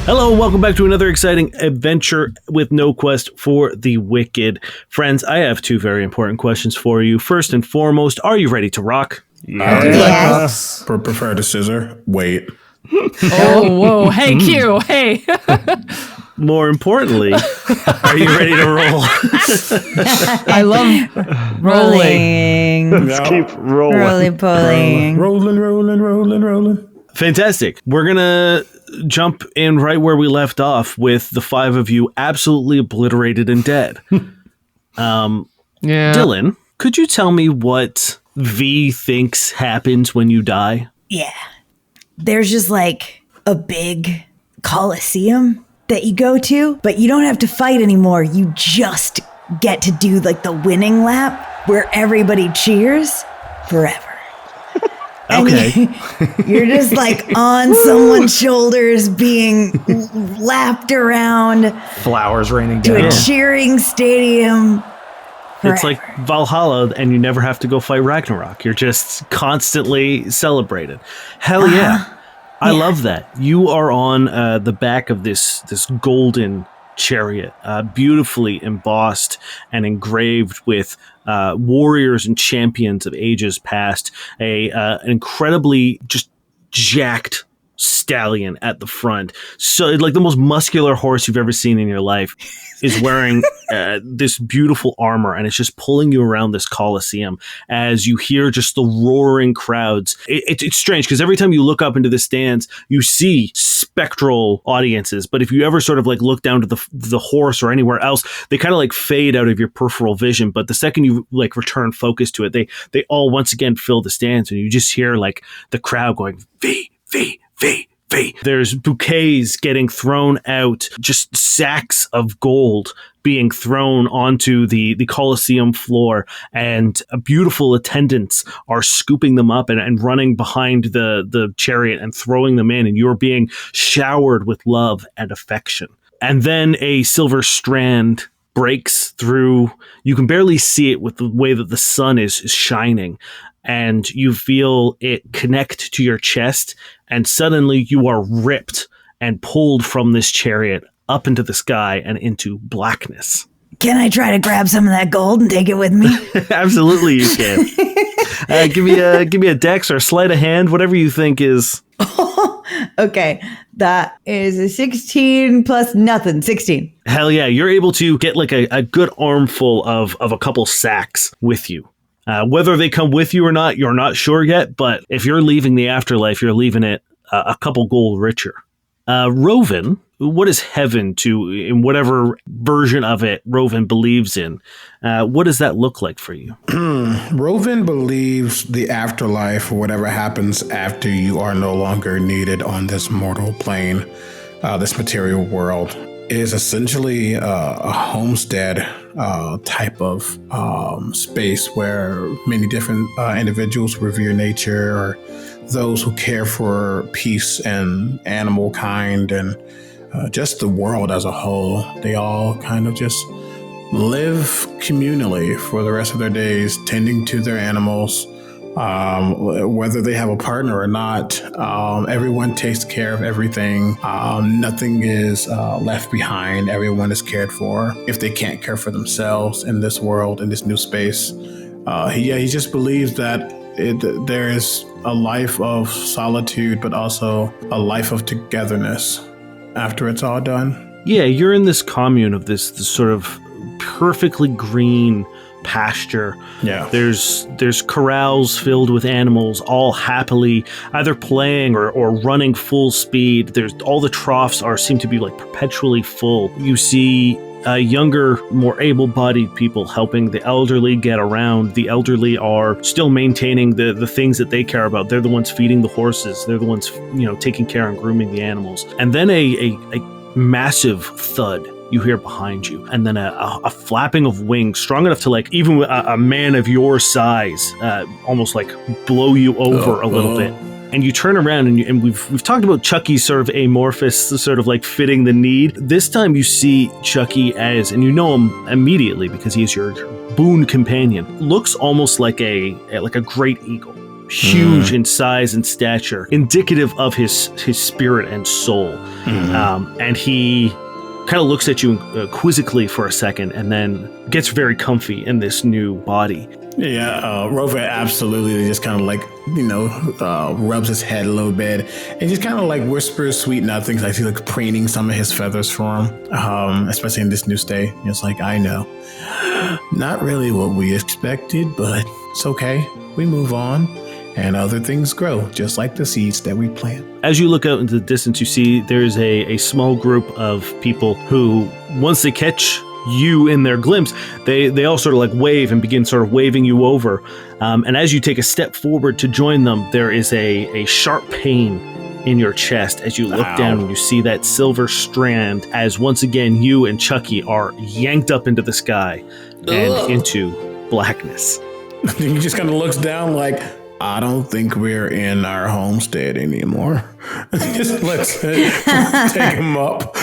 Hello, welcome back to another exciting adventure with No Quest for the Wicked. Friends, I have two very important questions for you. First and foremost, are you ready to rock? Yes. Prefer the scissor. Wait. Oh, whoa. Hey, Q. Hey. More importantly, are you ready to roll? I love rolling. Let's keep rolling. Rolling. Fantastic. We're going to jump in right where we left off with the five of you absolutely obliterated and dead. Dillin, could you tell me what V thinks happens when you die? Yeah. There's just like a big coliseum that you go to, but you don't have to fight anymore. You just get to do like the winning lap where everybody cheers forever. Okay. You're just like on someone's shoulders being lapped around Flowers raining to down. a cheering stadium. It's forever. like Valhalla, and you never have to go fight Ragnarok. You're just constantly celebrated. Hell yeah. I love that. You are on the back of this golden chariot, beautifully embossed and engraved with warriors and champions of ages past, an incredibly just jacked stallion at the front. So like the most muscular horse you've ever seen in your life is wearing this beautiful armor, and it's just pulling you around this coliseum as you hear just the roaring crowds. It's strange because every time you look up into the stands, you see spectral audiences, but if you ever sort of like look down to the horse or anywhere else, they kind of like fade out of your peripheral vision. But the second you like return focus to it, they all once again fill the stands, and you just hear like the crowd going V, V, V, V. There's bouquets getting thrown out, just sacks of gold being thrown onto the Colosseum floor, and beautiful attendants are scooping them up and running behind the chariot and throwing them in, and you're being showered with love and affection. And then a silver strand breaks through. You can barely see it with the way that the sun is shining, and you feel it connect to your chest, and suddenly you are ripped and pulled from this chariot up into the sky and into blackness. Can I try to grab some of that gold and take it with me? Absolutely you can. Give me a dex or a sleight of hand, whatever you think is. Okay, that is a 16 plus nothing, 16. Hell yeah, you're able to get like a good armful of a couple sacks with you. Whether they come with you or not, you're not sure yet, but if you're leaving the afterlife, you're leaving it a couple gold richer. Rovin, what is heaven in whatever version of it Rovin believes in? What does that look like for you? Rovin believes the afterlife, whatever happens after you are no longer needed on this mortal plane, this material world, is essentially a homestead type of space where many different individuals revere nature, or those who care for peace and animal kind and just the world as a whole. They all kind of just live communally for the rest of their days, tending to their animals. Whether they have a partner or not, everyone takes care of everything. Nothing is left behind. Everyone is cared for. If they can't care for themselves in this world, in this new space, he just believes that there is a life of solitude, but also a life of togetherness after it's all done. Yeah, you're in this commune of this sort of perfectly green pasture. Yeah. There's corrals filled with animals, all happily either playing or running full speed. There's all the troughs seem to be like perpetually full. You see younger, more able-bodied people helping the elderly get around. The elderly are still maintaining the things that they care about. They're the ones feeding the horses. They're the ones, taking care and grooming the animals. And then a massive thud you hear behind you, and then a flapping of wings strong enough to like even a man of your size almost like blow you over a little bit. And you turn around and we've talked about Chucky's sort of amorphous, sort of like fitting the need. This time you see Chucky as, and you know him immediately because he is your boon companion. Looks almost like a great eagle. huge in size and stature, indicative of his spirit and soul. And he kind of looks at you quizzically for a second and then gets very comfy in this new body. Yeah, Rover absolutely just kind of like, rubs his head a little bit and just kind of like whispers sweet nothings. I see like preening some of his feathers for him, especially in this new state. It's like, I know. Not really what we expected, but it's okay. We move on and other things grow, just like the seeds that we plant. As you look out into the distance, you see there's a small group of people who, once they catch you in their glimpse, they all sort of like wave and begin sort of waving you over. And as you take a step forward to join them, there is a sharp pain in your chest as you look down and you see that silver strand as once again you and Chucky are yanked up into the sky and into blackness. He just kind of looks down like, I don't think we're in our homestead anymore. Just let's take him up.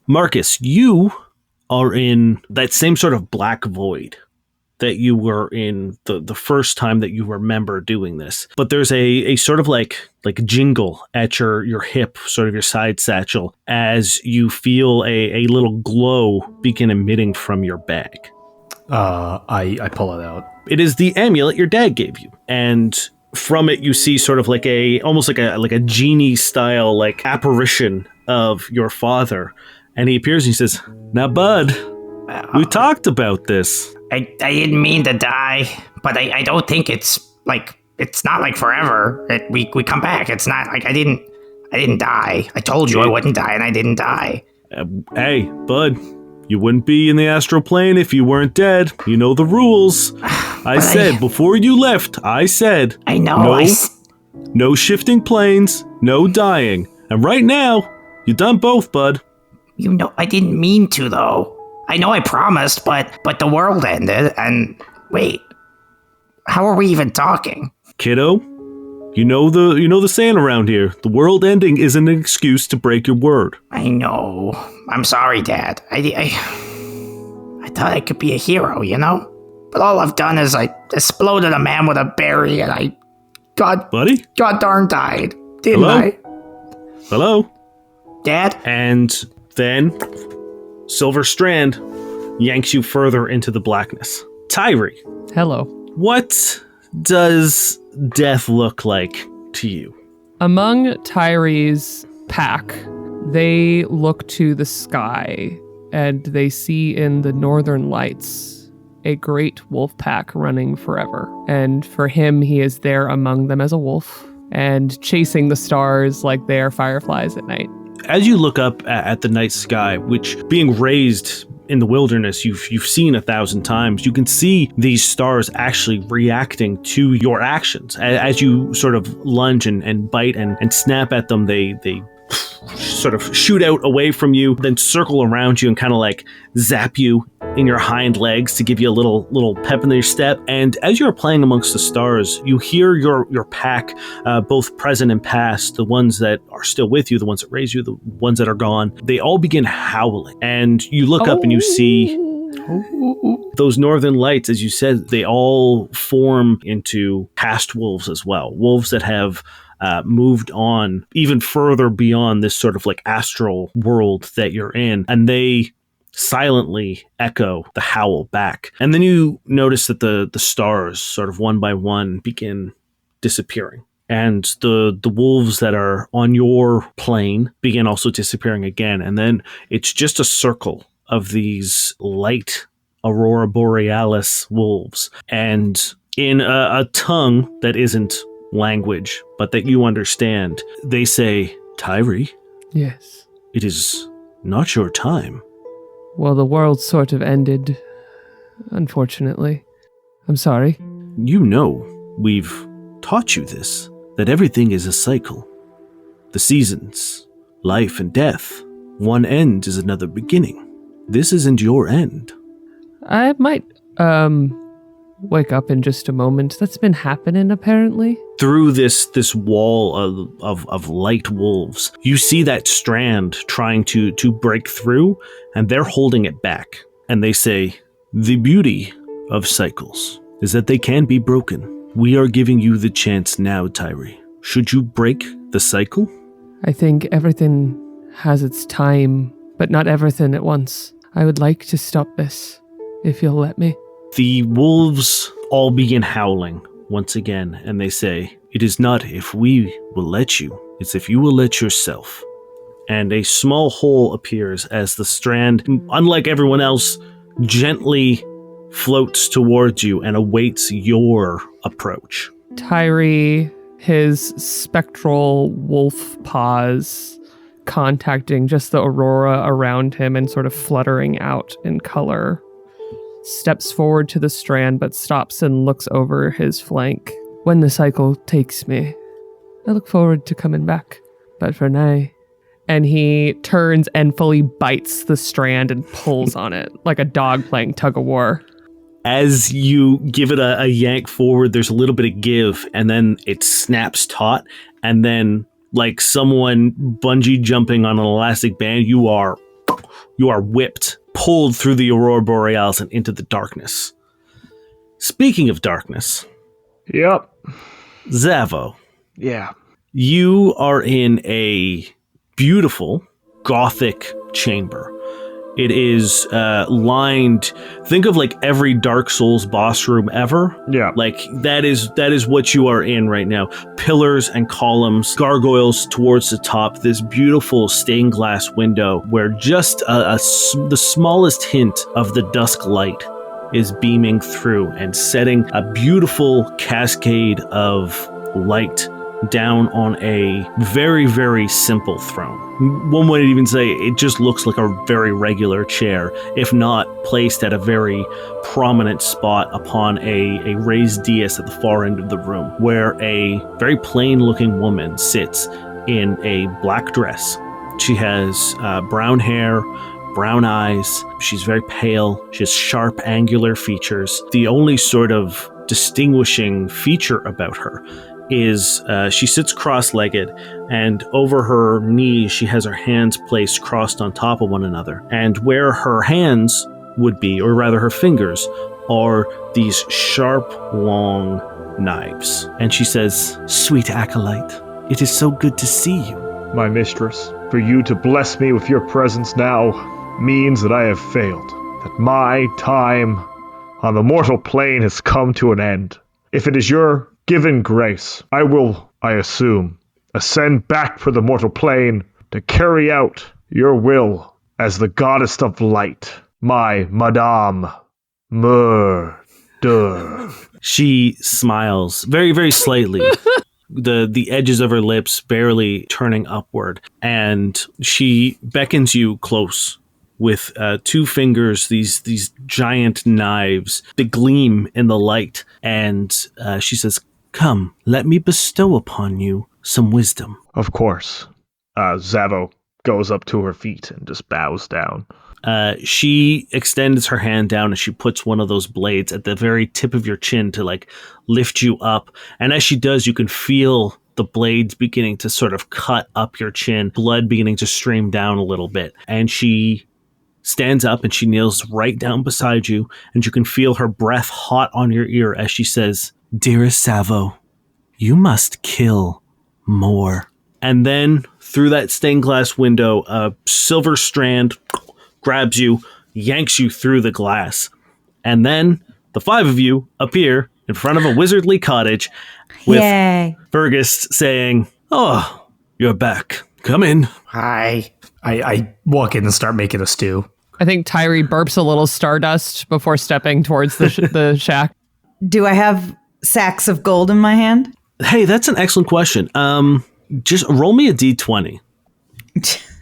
Marcus, you are in that same sort of black void that you were in the first time that you remember doing this. But there's a sort of like jingle at your hip, sort of your side satchel, as you feel a little glow begin emitting from your bag. I pull it out. It is the amulet your dad gave you. And from it, you see sort of like almost like a genie style, like apparition of your father. And he appears and he says, "Now, bud, we talked about this. I didn't mean to die, but I don't think it's not like forever. We come back. It's not like I didn't die. I told you I wouldn't die, and I didn't die. Hey, bud, you wouldn't be in the astral plane if you weren't dead. You know the rules. I said before you left, I said, I know. No shifting planes, no dying. And right now, you done both, bud. You know, I didn't mean to, though. I know I promised, but the world ended, and wait, how are we even talking? Kiddo, you know the saying around here. The world ending isn't an excuse to break your word. I know. I'm sorry, Dad. I thought I could be a hero, But all I've done is I exploded a man with a berry, and God darn died, didn't Hello? I? Hello? Dad? And then Silver Strand yanks you further into the blackness. Tyree. Hello. What does death look like to you? Among Tyree's pack, they look to the sky and they see in the northern lights a great wolf pack running forever. And for him, he is there among them as a wolf and chasing the stars like they are fireflies at night. As you look up at the night sky, which being raised in the wilderness you've seen 1,000 times, you can see these stars actually reacting to your actions. As you sort of lunge and bite and snap at them, they sort of shoot out away from you, then circle around you and kind of like zap you in your hind legs to give you a little pep in your step. And as you're playing amongst the stars, you hear your pack, both present and past, the ones that are still with you, the ones that raised you, the ones that are gone, they all begin howling. And you look up and you see those northern lights, as you said, they all form into past wolves as well. Wolves that have moved on even further beyond this sort of like astral world that you're in. And they silently echo the howl back. And then you notice that the stars sort of one by one begin disappearing. And the wolves that are on your plane begin also disappearing again. And then it's just a circle of these light Aurora Borealis wolves. And in a tongue that isn't language, but that you understand, they say, "Tyree, Yes. it is not your time." Well, the world sort of ended, unfortunately. I'm sorry. You know, we've taught you this, that everything is a cycle. The seasons, life and death. One end is another beginning. This isn't your end. I might, wake up in just a moment. That's been happening, apparently. Through this wall of light wolves, you see that strand trying to break through, and they're holding it back. And they say, "The beauty of cycles is that they can be broken. We are giving you the chance now, Tyree. Should you break the cycle? I think everything has its time, but not everything at once. I would like to stop this, if you'll let me. The wolves all begin howling once again, and they say, "It is not if we will let you, it's if you will let yourself." And a small hole appears as the strand, unlike everyone else, gently floats towards you and awaits your approach. Tyree, his spectral wolf paws contacting just the aurora around him and sort of fluttering out in color, steps forward to the strand but stops and looks over his flank. When the cycle takes me, I look forward to coming back. But for now... And he turns and fully bites the strand and pulls on it like a dog playing tug of war. As you give it a yank forward, there's a little bit of give, and then it snaps taut, and then like someone bungee jumping on an elastic band, you are whipped, pulled through the Aurora Borealis and into the darkness. Speaking of darkness. Yep. Zavo. Yeah. You are in a beautiful Gothic chamber. It is lined. Think of like every Dark Souls boss room ever. Yeah. Like that is what you are in right now. Pillars and columns, gargoyles towards the top. This beautiful stained glass window where just the smallest hint of the dusk light is beaming through and setting a beautiful cascade of light down on a very, very simple throne. One might even say it just looks like a very regular chair, if not placed at a very prominent spot upon a raised dais at the far end of the room, where a very plain-looking woman sits in a black dress. She has brown hair, brown eyes. She's very pale. She has sharp, angular features. The only sort of distinguishing feature about her is she sits cross-legged, and over her knees she has her hands placed crossed on top of one another. And where her hands would be, or rather her fingers, are these sharp, long knives. And she says, "Sweet acolyte, it is so good to see you." My mistress, for you to bless me with your presence now means that I have failed, that my time on the mortal plane has come to an end. If it is your given grace, I will, I assume, ascend back for the mortal plane to carry out your will as the goddess of light, my Madame Murder. She smiles very, very slightly. The edges of her lips barely turning upward, and she beckons you close with two fingers, these giant knives that gleam in the light, and she says, "Come, let me bestow upon you some wisdom." Of course. Zavo goes up to her feet and just bows down. She extends her hand down and she puts one of those blades at the very tip of your chin to like lift you up. And as she does, you can feel the blades beginning to sort of cut up your chin, blood beginning to stream down a little bit. And she stands up and she kneels right down beside you, and you can feel her breath hot on your ear as she says, "Dearest Savo, you must kill more." And then through that stained glass window, a silver strand grabs you, yanks you through the glass. And then the five of you appear in front of a wizardly cottage with Yay. Fergus saying, "Oh, you're back. Come in." Hi. I walk in and start making a stew. I think Tyree burps a little stardust before stepping towards the shack. Do I have sacks of gold in my hand? Hey, that's an excellent question. Just roll me a d20.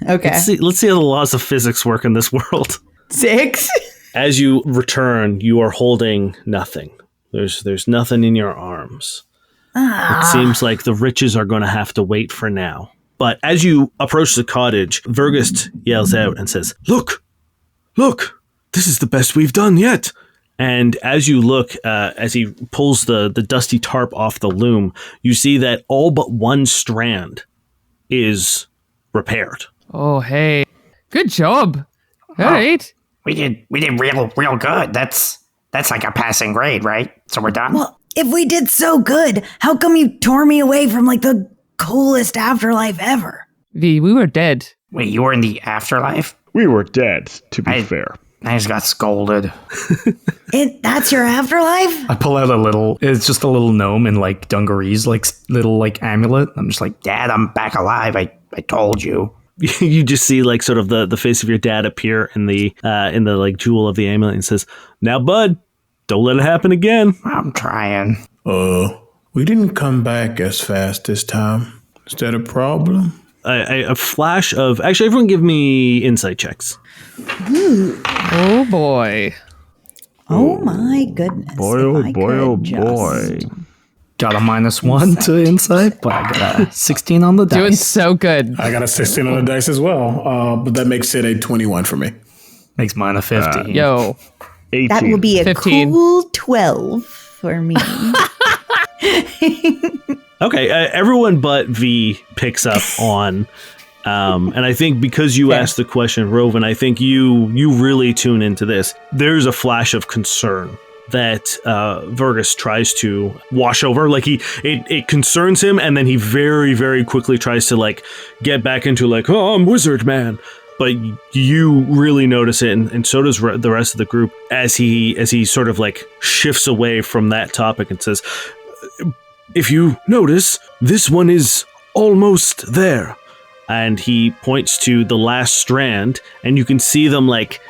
Okay. Let's see how the laws of physics work in this world. 6? As you return, you are holding nothing. There's nothing in your arms. It seems like the riches are going to have to wait for now. But as you approach the cottage, Vergust yells out and says, Look! This is the best we've done yet!" And as you look, as he pulls the dusty tarp off the loom, you see that all but one strand is repaired. Oh, hey. Good job. All right. We did real good. That's like a passing grade, right? So we're done. Well, If we did so good, how come you tore me away from like the coolest afterlife ever? V, we were dead. Wait, you were in the afterlife? We were dead, to be fair. I just got scolded. That's your afterlife? I pull out it's just a little gnome in like dungarees, like little like amulet. I'm just like, Dad, I'm back alive. I told you. You just see like sort of the face of your dad appear in the like jewel of the amulet and says, "Now, bud, don't let it happen again." I'm trying. We didn't come back as fast this time. Is that a problem? A flash of... Actually, everyone give me insight checks. Oh, boy. Oh my goodness. Boy. got a -1 to insight, but I got a 16 on the dice. Doing so good. I got a 16 on the dice as well, but that makes it a 21 for me. Makes mine a 15. Yo. 18. That will be a 15. cool 12 for me. Okay, everyone but V picks up on, and I think because you asked the question, Rovan, I think you really tune into this. There's a flash of concern that Vergus tries to wash over. Like it concerns him, and then he very, very quickly tries to like get back into like, oh, I'm wizard man. But you really notice it, and so does the rest of the group as he sort of like shifts away from that topic and says, if you notice, this one is almost there. And he points to the last strand, and you can see them like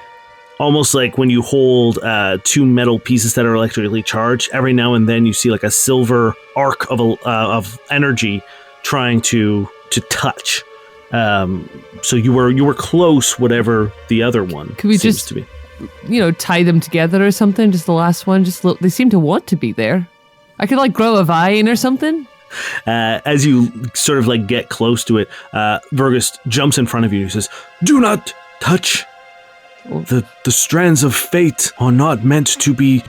almost like when you hold two metal pieces that are electrically charged. Every now and then you see like a silver arc of energy trying to touch. So you were close, whatever the other one Could we seems just, to be. Tie them together or something? Just the last one. They seem to want to be there. I could like grow a vine or something. As you sort of like get close to it, Vergus jumps in front of you and says, "Do not touch. The strands of fate are not meant to be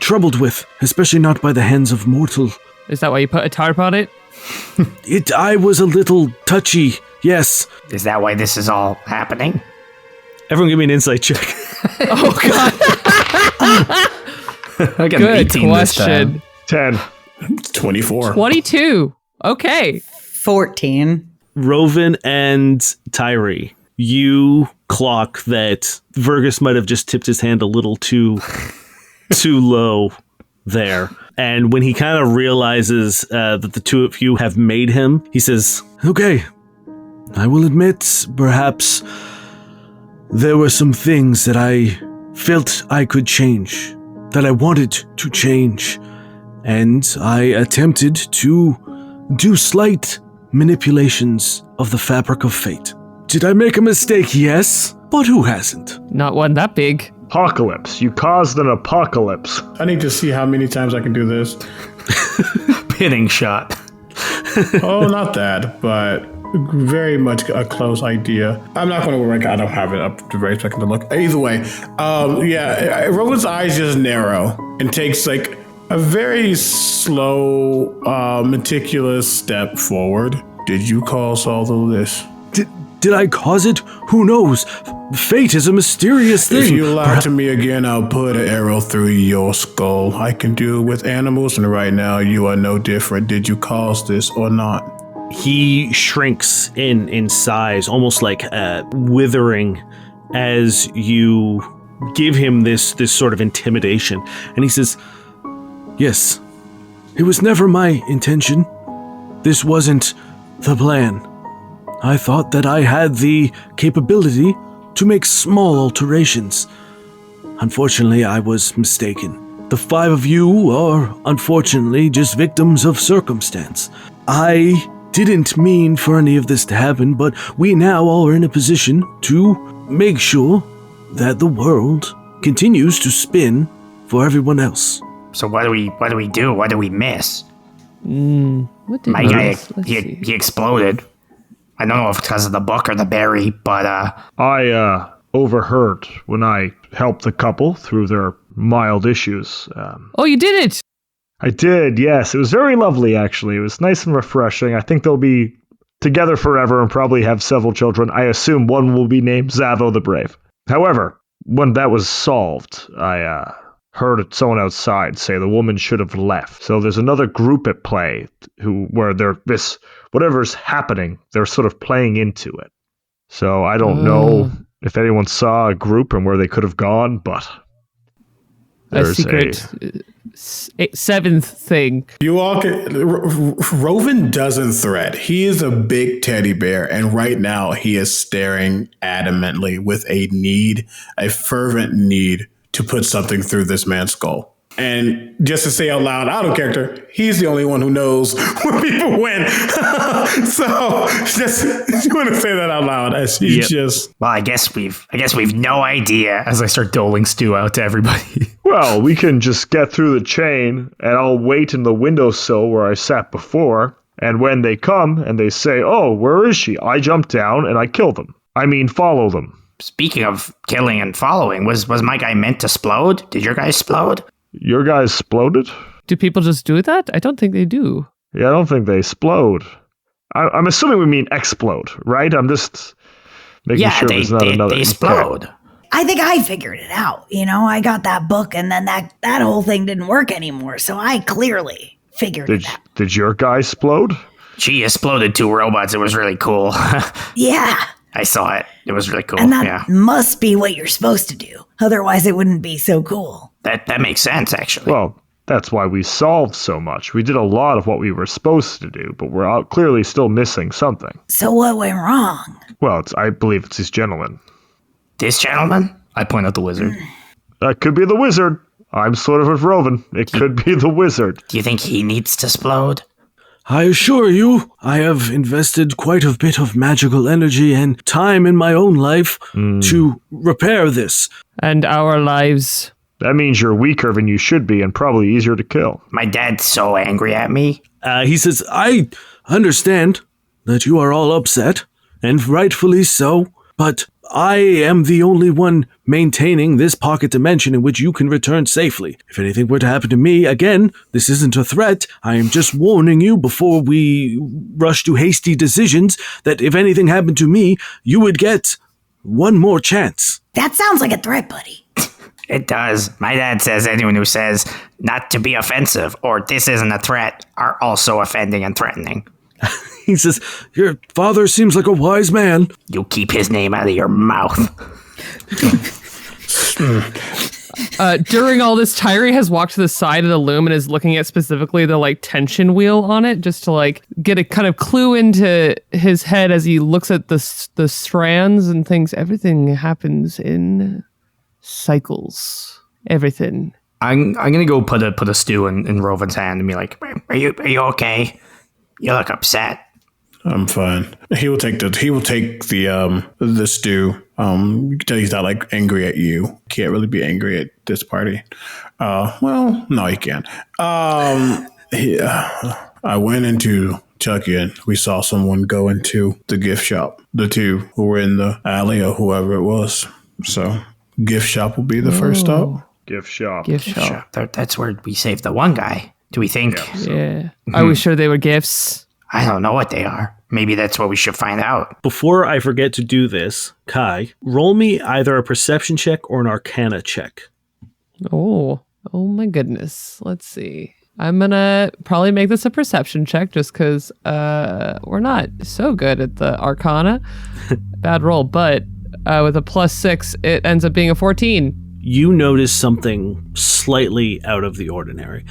troubled with, especially not by the hands of mortal." Is that why you put a tarp on it? I was a little touchy, yes. Is that why this is all happening? Everyone give me an insight check. Oh, God. I got an Good 18 this time. question. 10. 24. 22. Okay. 14. Rovan and Tyree, you clock that Vergus might have just tipped his hand a little too low there. And when he kind of realizes that the two of you have made him, he says, "Okay, I will admit, perhaps there were some things that I felt I could change, that I wanted to change, and I attempted to do slight manipulations of the fabric of fate. Did I make a mistake? Yes, but who hasn't?" Not one that big. Apocalypse. You caused an apocalypse. I need to see how many times I can do this. Pinning shot. Oh, not that, but very much a close idea. I'm not going to rank. I don't have it up to very second to look. Either way, Rowan's eyes just narrow and takes like a very slow, meticulous step forward. Did you cause all of this? Did I cause it? Who knows? Fate is a mysterious thing. If you lie to me again, I'll put an arrow through your skull. I can do it with animals, and right now you are no different. Did you cause this or not? He shrinks in size, almost like withering, as you give him this sort of intimidation. And he says, "Yes, it was never my intention. This wasn't the plan. I thought that I had the capability to make small alterations. Unfortunately, I was mistaken. The five of you are, unfortunately, just victims of circumstance. I didn't mean for any of this to happen, but we now are in a position to make sure that the world continues to spin for everyone else." So what do we do? What do we miss? What did My we guy, miss? Let's see. he exploded. I don't know if it's because of the book or the berry, but I overheard when I helped the couple through their mild issues. Oh, you did it! I did, yes. It was very lovely, actually. It was nice and refreshing. I think they'll be together forever and probably have several children. I assume one will be named Zavo the Brave. However, when that was solved, I heard someone outside say the woman should have left. So there's another group at play where whatever's happening, they're sort of playing into it. So I don't know if anyone saw a group and where they could have gone, but a secret seventh thing. You all can. Rovan doesn't threat. He is a big teddy bear, and right now he is staring adamantly with a fervent need to put something through this man's skull. And just to say out loud, out of character, he's the only one who knows when people win. So just want to say that out loud as he just. Well, I guess we've no idea. As I start doling stew out to everybody. Well, we can just get through the chain, and I'll wait in the windowsill where I sat before. And when they come and they say, "Oh, where is she?" I jump down and I kill them. I mean, follow them. Speaking of killing and following, was my guy meant to splode? Did your guy splode? Your guys exploded? Do people just do that? I don't think they do. Yeah, I don't think they explode. I'm assuming we mean explode, right? I'm just making sure there's not another. They explode. I think I figured it out. I got that book, and then that whole thing didn't work anymore. So I clearly figured it out. Did your guy explode? She exploded 2 robots. It was really cool. Yeah. I saw it. It was really cool. And that must be what you're supposed to do. Otherwise, it wouldn't be so cool. That makes sense, actually. Well, that's why we solved so much. We did a lot of what we were supposed to do, but we're clearly still missing something. So what went wrong? Well, I believe it's this gentleman. This gentleman? I point out the wizard. That could be the wizard. I'm sort of with Rovan. It could be the wizard. Do you think he needs to explode? I assure you, I have invested quite a bit of magical energy and time in my own life to repair this. And our lives. That means you're weaker than you should be and probably easier to kill. My dad's so angry at me. He says, I understand that you are all upset, and rightfully so, but I am the only one maintaining this pocket dimension in which you can return safely. If anything were to happen to me, again, this isn't a threat. I am just warning you before we rush to hasty decisions that if anything happened to me, you would get one more chance. That sounds like a threat, buddy. It does. My dad says anyone who says not to be offensive or this isn't a threat are also offending and threatening. He says, your father seems like a wise man. You keep his name out of your mouth. During all this, Tyree has walked to the side of the loom and is looking at specifically the tension wheel on it, just to get a kind of clue into his head as he looks at the strands and thinks everything happens in cycles. Everything. I'm gonna go put a stew in Rovan's hand and be like, Are you okay? You look upset. I'm fine. He will take the stew. You can tell he's not angry at you. Can't really be angry at this party. Well, no, he can. I went into Chucky and we saw someone go into the gift shop. The two who were in the alley or whoever it was. So gift shop will be the first stop. Gift shop. That's where we saved the one guy. Do we think? Yeah. Are we sure they were gifts? I don't know what they are. Maybe that's what we should find out. Before I forget to do this, Kai, roll me either a perception check or an arcana check. Oh my goodness. Let's see. I'm gonna probably make this a perception check just because we're not so good at the arcana. Bad roll, but with a +6, it ends up being a 14. You notice something slightly out of the ordinary.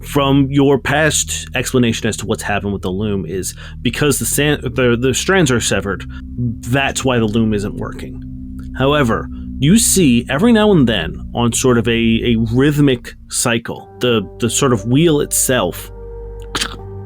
From your past explanation as to what's happened with the loom is because the strands are severed, that's why the loom isn't working. However, you see every now and then on sort of a rhythmic cycle, the sort of wheel itself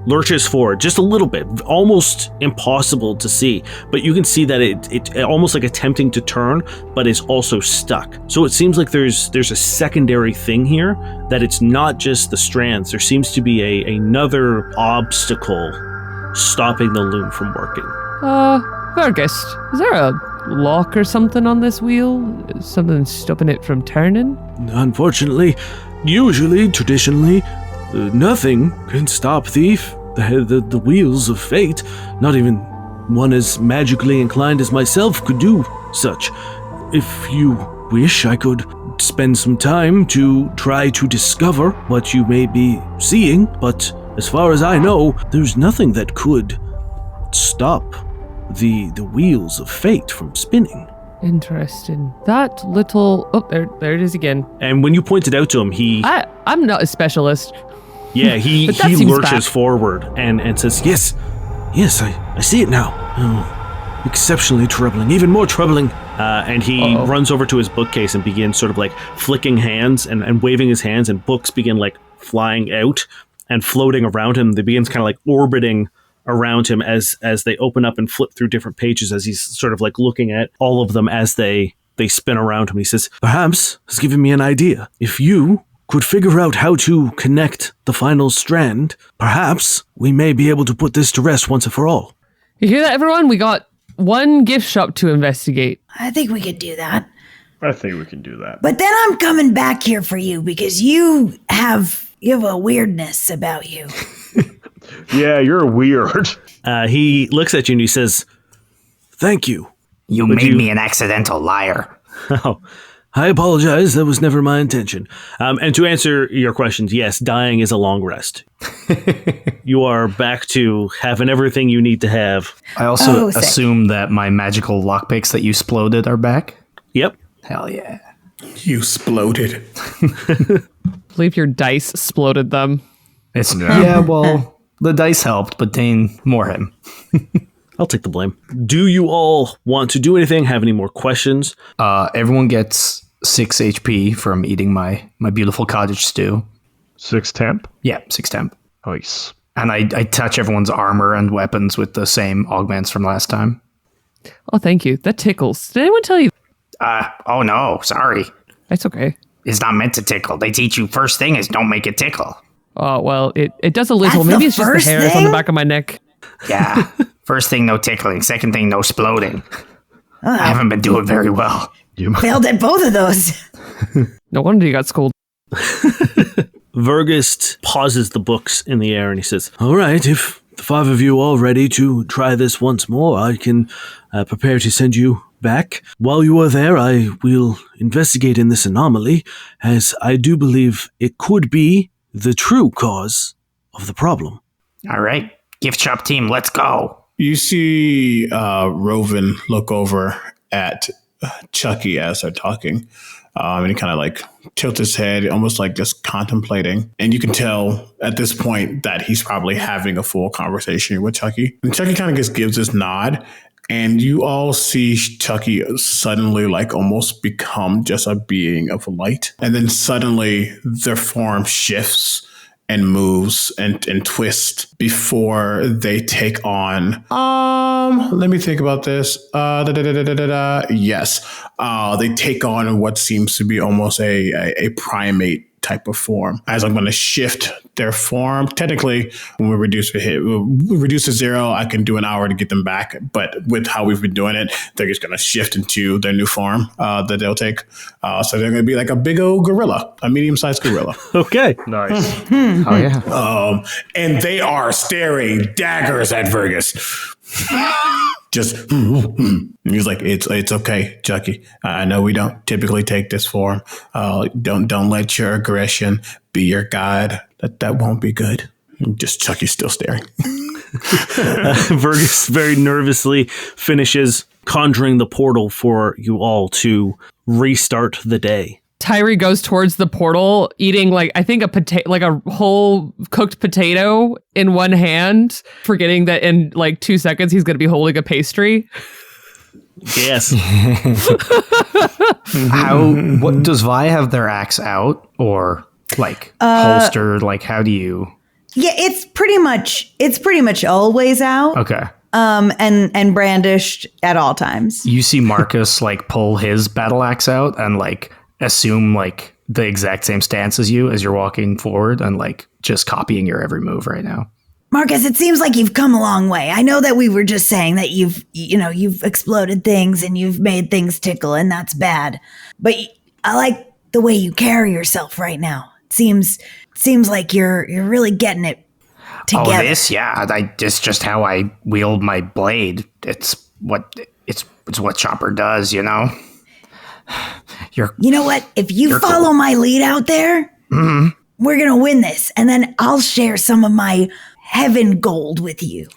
lurches forward just a little bit, almost impossible to see, but you can see that it almost like attempting to turn, but is also stuck. So it seems like there's a secondary thing here, that it's not just the strands. There seems to be another obstacle stopping the loom from working. Fergus, is there a lock or something on this wheel? Something stopping it from turning? Unfortunately, traditionally, nothing can stop the wheels of fate. Not even one as magically inclined as myself could do such. If you wish, I could spend some time to try to discover what you may be seeing, but as far as I know, there's nothing that could stop the wheels of fate from spinning. Interesting. That little... Oh, there it is again. And when you pointed out to him, I'm not a specialist. Yeah, he lurches forward and says, Yes, I see it now. Oh, exceptionally troubling, even more troubling. And he runs over to his bookcase and begins sort of like flicking hands and waving his hands, and books begin like flying out and floating around him. They begins kind of like orbiting around him as they open up and flip through different pages as he's sort of like looking at all of them as they spin around him. He says, Perhaps has given me an idea. If you could figure out how to connect the final strand, perhaps we may be able to put this to rest once and for all. You hear that, everyone? We got one gift shop to investigate. I think we could do that. I think we can do that. But then I'm coming back here for you because you have a weirdness about you. Yeah, you're weird. He looks at you and he says, Thank you. You made me an accidental liar. Oh, I apologize. That was never my intention. And to answer your questions, yes, dying is a long rest. You are back to having everything you need to have. I also assume that my magical lockpicks that you exploded are back. Yep. Hell yeah. You exploded. I believe your dice exploded them. Yeah, well, the dice helped, but Dane more him. I'll take the blame. Do you all want to do anything? Have any more questions? Everyone gets 6 HP from eating my beautiful cottage stew. 6 temp? Yeah, 6 temp. Nice. And I touch everyone's armor and weapons with the same augments from last time. Oh, thank you. That tickles. Did anyone tell you? Oh no, sorry. That's okay. It's not meant to tickle. They teach you first thing is don't make it tickle. Oh, well, it does a little. That's Maybe the it's just the first hairs on the thing? back of my neck. Yeah. First thing, no tickling. Second thing, no exploding. I haven't been doing very well. Failed at both of those. No wonder you got scolded. Vergist pauses the books in the air and he says, All right, if the 5 of you are ready to try this once more, I can prepare to send you back. While you are there, I will investigate in this anomaly, as I do believe it could be the true cause of the problem. All right. Gift shop team, let's go. You see Roven look over at Chucky as they're talking. And he kind of like tilts his head, almost like just contemplating. And you can tell at this point that he's probably having a full conversation with Chucky. And Chucky kind of just gives this nod. And you all see Chucky suddenly like almost become just a being of light. And then suddenly their form shifts and moves and twists before they take on let me think about this. Yes. They take on what seems to be almost a primate type of form. As I'm going to shift their form. Technically, when we reduce to 0, I can do an hour to get them back. But with how we've been doing it, they're just going to shift into their new form that they'll take. So they're going to be like a big old gorilla, a medium-sized gorilla. Okay. Nice. Oh, yeah. And they are staring daggers at Vergus. Just, he's like, it's okay, Chucky. I know we don't typically take this form. Don't let your aggression be your guide. That won't be good. Just Chucky's still staring. Vergus very nervously finishes conjuring the portal for you all to restart the day. Tyree goes towards the portal, eating I think a whole cooked potato in one hand, forgetting that in 2 seconds he's going to be holding a pastry. Yes. What does Vi have their axe out or holstered? How do you? Yeah, it's pretty much always out. Okay. And brandished at all times. You see Marcus pull his battle axe out and assume the exact same stance as you as you're walking forward and just copying your every move right now. Marcus, it seems like you've come a long way. I know that we were just saying that you've exploded things and you've made things tickle, and that's bad. But I like the way you carry yourself right now. It seems like you're really getting it together. Oh, this? Yeah. It's just how I wield my blade. It's what Chopper does, you know? You know what? If you follow my lead out there, we're going to win this. And then I'll share some of my heaven gold with you.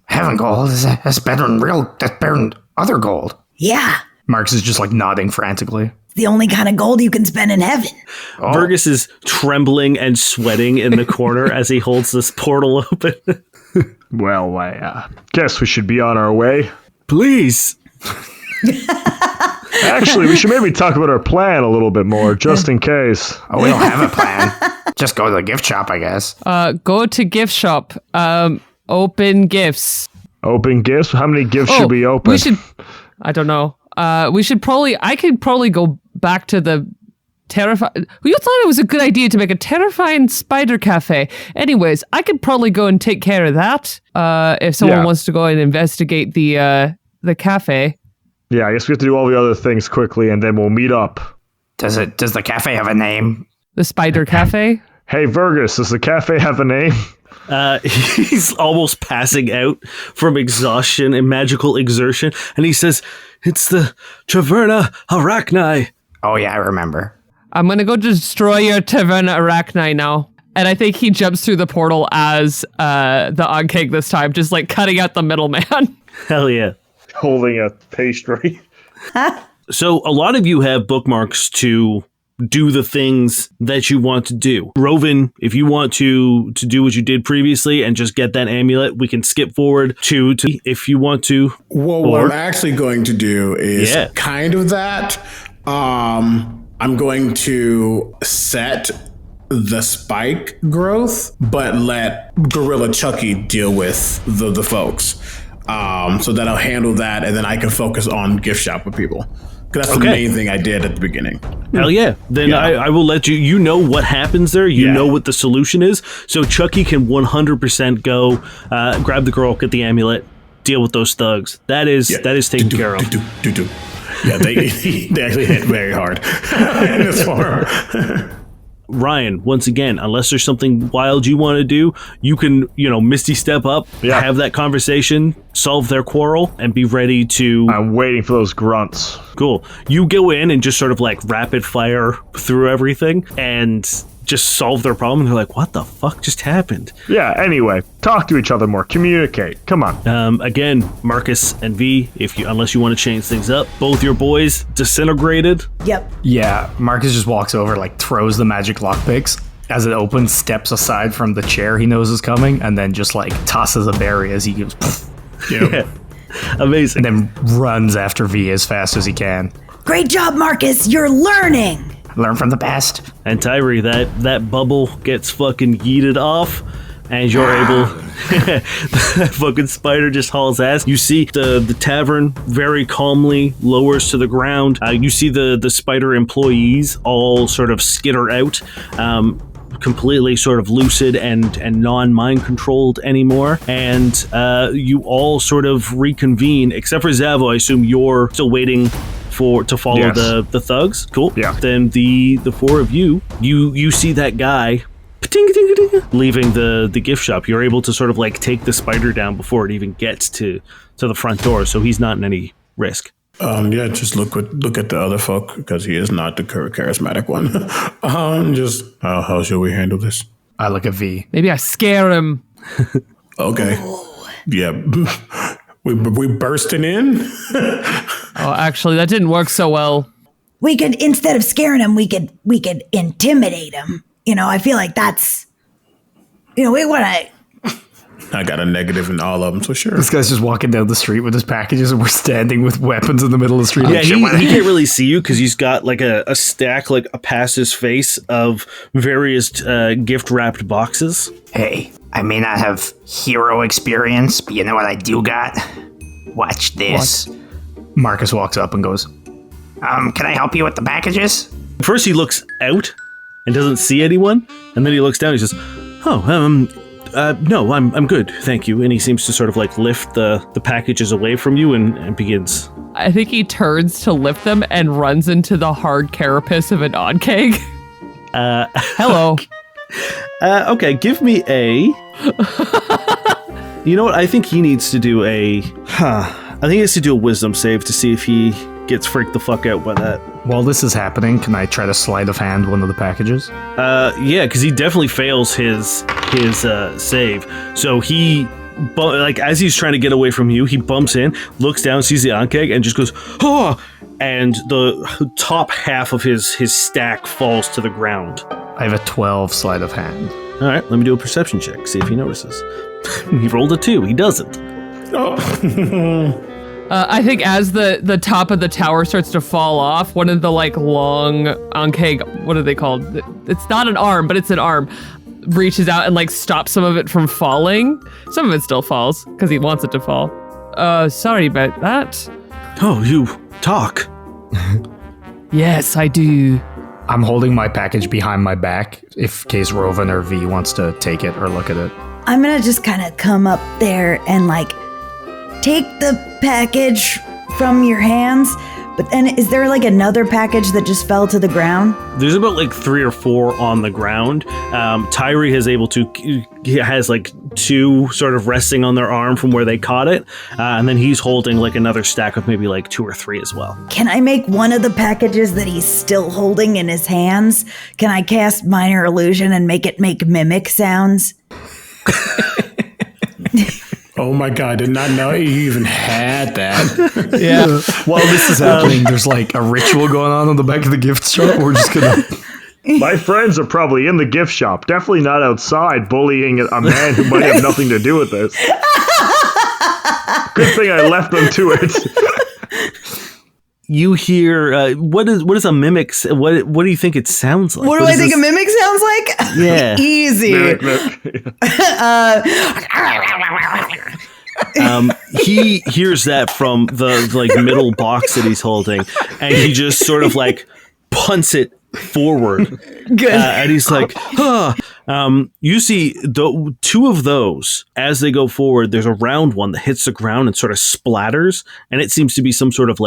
Heaven gold? That's better than other gold. Yeah. Marcus is just like nodding frantically. The only kind of gold you can spend in heaven. Oh. Burgess is trembling and sweating in the corner as he holds this portal open. Well, I guess we should be on our way. Please. Actually, we should maybe talk about our plan a little bit more, just in case. Oh, we don't have a plan. Just go to the gift shop, I guess. Go to gift shop. Open gifts. Open gifts? How many gifts should we open? We should... I don't know. I could probably go back to the terrifying... You thought it was a good idea to make a terrifying spider cafe. Anyways, I could probably go and take care of that if someone wants to go and investigate the cafe. Yeah, I guess we have to do all the other things quickly, and then we'll meet up. Does the cafe have a name? The Spider Cafe? Hey, Virgus, does the cafe have a name? He's almost passing out from exhaustion and magical exertion, and he says, "It's the Taverna Arachni." Oh, yeah, I remember. I'm going to go destroy your Taverna Arachni now. And I think he jumps through the portal as the Onkeg this time, just like cutting out the middleman. Hell yeah. Holding a pastry. So a lot of you have bookmarks to do the things that you want to do. Rovin, if you want to do what you did previously and just get that amulet, we can skip forward to if you want to. Well, what I'm actually going to do is kind of that. I'm going to set the spike growth, but let Gorilla Chucky deal with the folks. So that I'll handle that, and then I can focus on gift shop with people. Because that's the main thing I did at the beginning. Hell yeah. Then I will let you, you know what happens there. You know what the solution is. So Chucky can 100% go grab the girl, get the amulet, deal with those thugs. That is taken care of. Yeah, they actually hit very hard in this form. Ryan, once again, unless there's something wild you want to do, you can, Misty step up, have that conversation, solve their quarrel, and be ready to... I'm waiting for those grunts. Cool. You go in and just sort of like rapid fire through everything and just solve their problem. And they're like, what the fuck just happened? Yeah, anyway, talk to each other more. Communicate. Come on. Again, Marcus and V, unless you want to change things up, both your boys disintegrated. Yep. Yeah, Marcus just walks over, like throws the magic lockpicks. As it opens, steps aside from the chair he knows is coming, and then just like tosses a berry as he goes, Yeah. Amazing. And then runs after V as fast as he can. Great job, Marcus. You're learning. Learn from the best. And Tyree, that bubble gets fucking yeeted off, and you're able... that fucking spider just hauls ass. You see the tavern very calmly lowers to the ground. You see the spider employees all sort of skitter out, completely sort of lucid and non-mind controlled anymore. And you all sort of reconvene, except for Zavo. I assume you're still waiting to follow the thugs. Cool. Yeah. Then the four of you see that guy leaving the gift shop. You're able to sort of like take the spider down before it even gets to the front door, so he's not in any risk. Just look at the other folk, because he is not the charismatic one. How should we handle this? I look at V. Maybe I scare him. Okay. Yeah. We bursting in? Oh, actually, that didn't work so well. We could, instead of scaring him, we could intimidate him. I feel like that's, we want to. I got a negative in all of them, so sure. This guy's just walking down the street with his packages, and we're standing with weapons in the middle of the street. Yeah, he can't really see you because he's got like a stack, like past his face, of various gift-wrapped boxes. Hey, I may not have hero experience, but you know what I do got? Watch this. What? Marcus walks up and goes, can I help you with the packages? First he looks out and doesn't see anyone, and then he looks down and he says, no, I'm good, thank you. And he seems to sort of like lift the packages away from you and begins. I think he turns to lift them and runs into the hard carapace of an Onkeg. Hello. Okay, give me a... You know what? I think he needs to do a... I think he has to do a wisdom save to see if he gets freaked the fuck out by that. While this is happening, can I try to sleight of hand one of the packages? Yeah, because he definitely fails his save. So he, as he's trying to get away from you, he bumps in, looks down, sees the Ankeg, and just goes, "Oh!" And the top half of his stack falls to the ground. I have a 12 sleight of hand. All right, let me do a perception check, see if he notices. He rolled a 2. He doesn't. Oh. I think as the top of the tower starts to fall off, one of the long Ankeg, what are they called? It's not an arm, but it's an arm, reaches out and stops some of it from falling. Some of it still falls because he wants it to fall. Sorry about that. Oh, you talk. Yes, I do. I'm holding my package behind my back in case Rovan or V wants to take it or look at it. I'm gonna just kind of come up there and take the package from your hands. But then is there another package that just fell to the ground? There's about 3 or 4 on the ground. Tyree has has 2 sort of resting on their arm from where they caught it. And then he's holding another stack of maybe 2 or 3 as well. Can I make one of the packages that he's still holding in his hands? Can I cast Minor Illusion and make it make mimic sounds? Oh my god, I did not know you even had that. Yeah. While this is happening, there's a ritual going on the back of the gift shop. We're just gonna... My friends are probably in the gift shop, definitely not outside bullying a man who might have nothing to do with this. Good thing I left them to it. You hear what is a mimic? What do you think it sounds like? What do I think a mimic sounds like? Yeah, easy. He hears that from the middle box that he's holding, and he just sort of punts it forward. Good. And he's like, huh. You see the 2 of those as they go forward. There's a round one that hits the ground and sort of splatters, and it seems to be some sort of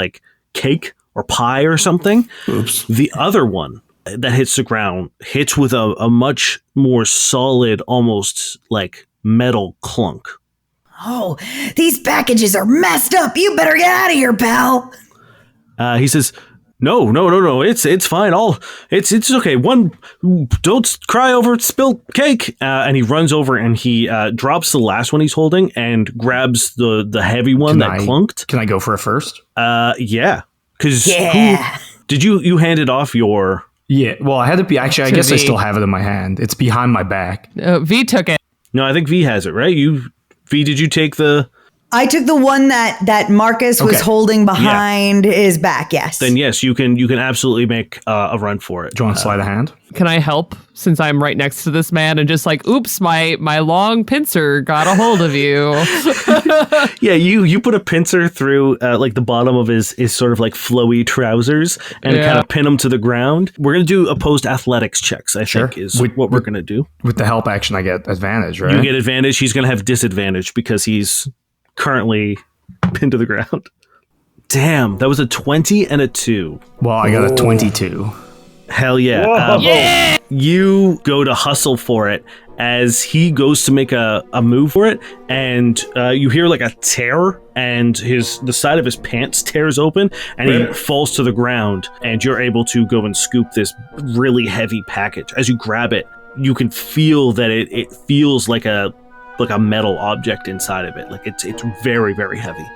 cake or pie or something. Oops. The other one that hits the ground hits with a much more solid, almost metal clunk. Oh, these packages are messed up. You better get out of here, pal. He says, No, it's fine. It's okay. Don't cry over spilled cake. And he runs over and he drops the last one he's holding and grabs the heavy one that clunked. Can I go for it first? Yeah. Because did you handed off your... Yeah, well, I had to be... Actually, I guess V. I still have it in my hand. It's behind my back. V took it. No, I think V has it, right? V, did you take the... I took the one that Marcus was holding behind his back, yes. Then yes, you can absolutely make a run for it. Do you want to slide a hand? Can I help since I'm right next to this man and just oops, my long pincer got a hold of you. Yeah, you put a pincer through the bottom of his sort of flowy trousers and kind of pin him to the ground. We're going to do opposed athletics checks, I think is what we're going to do. With the help action, I get advantage, right? You get advantage. He's going to have disadvantage because he's currently pinned to the ground. Damn, that was a 20 and a 2. Well, I got a 22. Hell yeah. You go to hustle for it as he goes to make a move for it, and you hear a tear, and the side of his pants tears open, and he falls to the ground, and you're able to go and scoop this really heavy package. As you grab it, you can feel that it feels like a metal object inside of it. It's very, very heavy.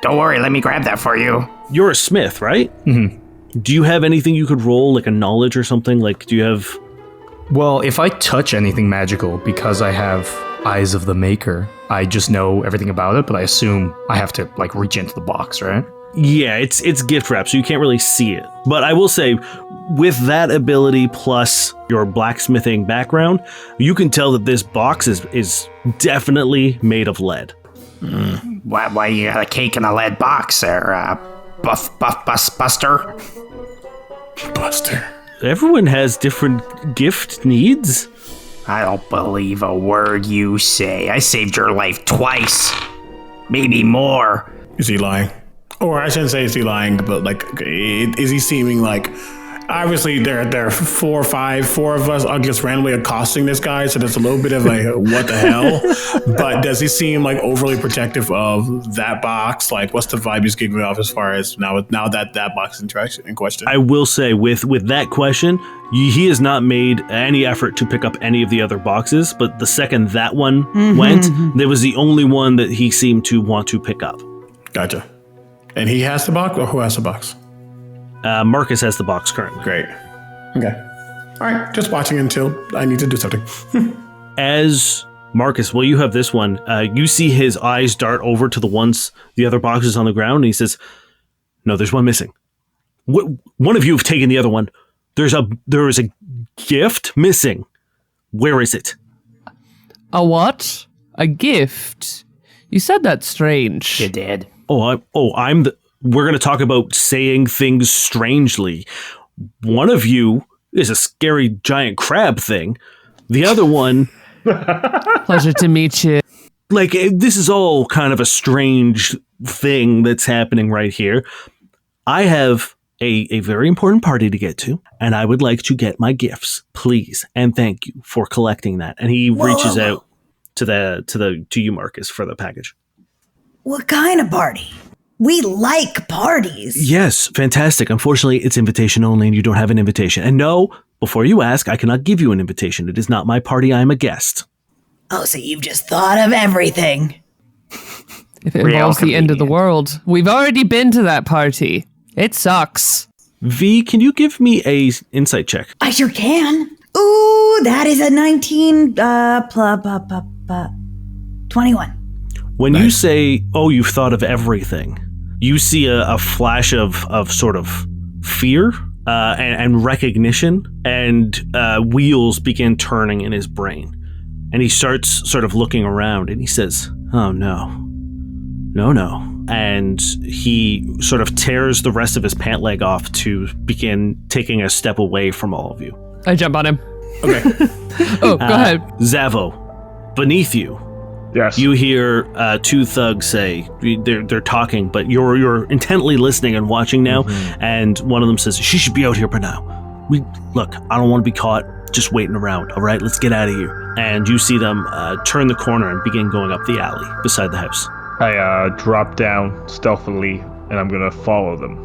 Don't worry, let me grab that for you. You're a smith, right? Mm-hmm. Do you have anything you could roll, a knowledge or something? Do you have... Well, if I touch anything magical, because I have Eyes of the Maker, I just know everything about it, but I assume I have to, reach into the box, right? Yeah, it's gift wrap, so you can't really see it. But I will say, with that ability plus your blacksmithing background, you can tell that this box is definitely made of lead. Why you got a cake in a lead box there, Buster? Buster. Everyone has different gift needs. I don't believe a word you say. I saved your life twice. Maybe more. Is he lying? Or I shouldn't say is he lying, but is he seeming Obviously, there are four of us are just randomly accosting this guy, so there's a little bit of a what the hell. But does he seem like overly protective of that box? Like, what's the vibe he's giving off as far as now that box is in question? I will say with that question, he has not made any effort to pick up any of the other boxes, but the second that one went, there was the only one that he seemed to want to pick up. Gotcha. And he has the box, or who has the box? Marcus has the box currently. Great. Okay. All right. Just watching until I need to do something. As Marcus, well, you have this one. You see his eyes dart over to the other boxes on the ground, and he says, "No, there's one missing. One of you have taken the other one. There is a gift missing. Where is it?" A what? A gift? You said that's strange. You did. We're going to talk about saying things strangely. One of you is a scary giant crab thing. The other one... Pleasure to meet you. Like, this is all kind of a strange thing that's happening right here. I have a very important party to get to, and I would like to get my gifts, please. And thank you for collecting that. And he reaches out to you, Marcus, for the package. What kind of party? We like parties. Yes, fantastic. Unfortunately, it's invitation only and you don't have an invitation. And no, before you ask, I cannot give you an invitation. It is not my party. I am a guest. Oh, so you've just thought of everything. If it involves the end of the world. We've already been to that party. It sucks. V, can you give me a insight check? I sure can. Ooh, that is a 19, 21. When you say, "Oh, you've thought of everything," you see a flash of sort of fear and recognition, and wheels begin turning in his brain. And he starts sort of looking around, and he says, "Oh, no. No." And he sort of tears the rest of his pant leg off to begin taking a step away from all of you. I jump on him. Okay. Oh, go ahead. Zavo, beneath you, Yes. you hear two thugs say, they're talking, but you're intently listening and watching now, and one of them says, "She should be out here by now. Look, I don't want to be caught just waiting around, all right? Let's get out of here." And you see them turn the corner and begin going up the alley beside the house. I drop down stealthily, and I'm going to follow them.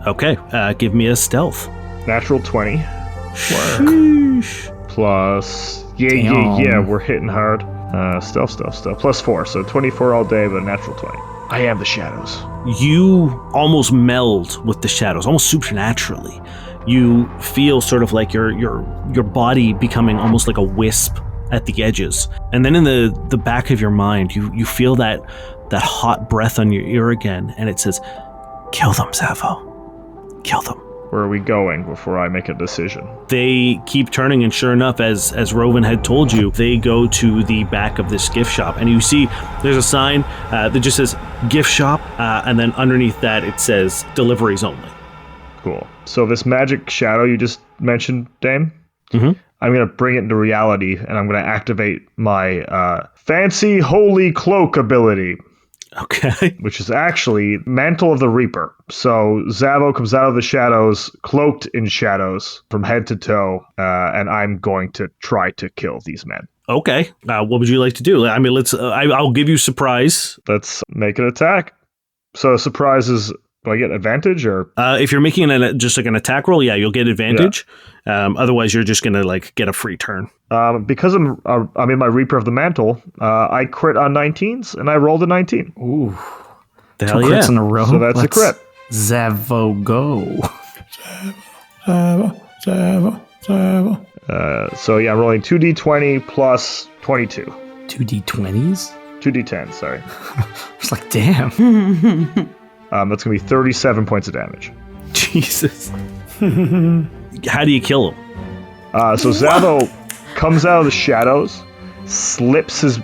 Okay, give me a stealth. Natural 20. Plus... Yeah, we're hitting hard. Stealth. Plus 4, so 24 all day, but natural 20. I am the shadows. You almost meld with the shadows, almost supernaturally. You feel sort of like your body becoming almost like a wisp at the edges. And then in the back of your mind, you feel that hot breath on your ear again, and it says, "Kill them, Zavo. Kill them." Where are we going before I make a decision? They keep turning, and sure enough, as Rovan had told you, they go to the back of this gift shop, and you see there's a sign that just says gift shop, and then underneath that it says deliveries only. Cool. So this magic shadow you just mentioned, Dame, I'm going to bring it into reality, and I'm going to activate my fancy holy cloak ability. Okay. Which is actually Mantle of the Reaper. So Zavo comes out of the shadows, cloaked in shadows from head to toe, and I'm going to try to kill these men. Okay. What would you like to do? I mean, let's. I'll give you surprise. Let's make an attack. So surprise is. Do I get advantage or? If you're making just like an attack roll, yeah, you'll get advantage. Yeah. Otherwise, you're just gonna like get a free turn. Because I'm in my Reaper of the Mantle. I crit on 19s and I rolled a 19. Ooh, the two hell crits yeah. in a row. So that's a crit. Zavo go. Zavo. So yeah, I'm rolling 2d20 plus 22. 2d20s. 2d10. Sorry. It's like damn. That's going to be 37 points of damage. Jesus. How do you kill him? So Zavo comes out of the shadows, slips his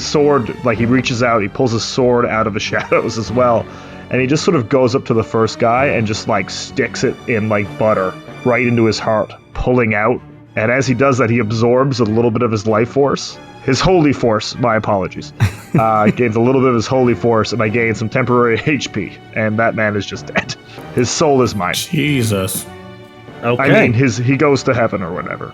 sword, like he reaches out, he pulls his sword out of the shadows as well, and he just sort of goes up to the first guy and just like sticks it in like butter right into his heart, pulling out. And as he does that, he absorbs a little bit of his life force, his holy force. My apologies. Gains a little bit of his holy force, and I gain some temporary HP. And that man is just dead. His soul is mine. Jesus. Okay. I mean, he goes to heaven or whatever.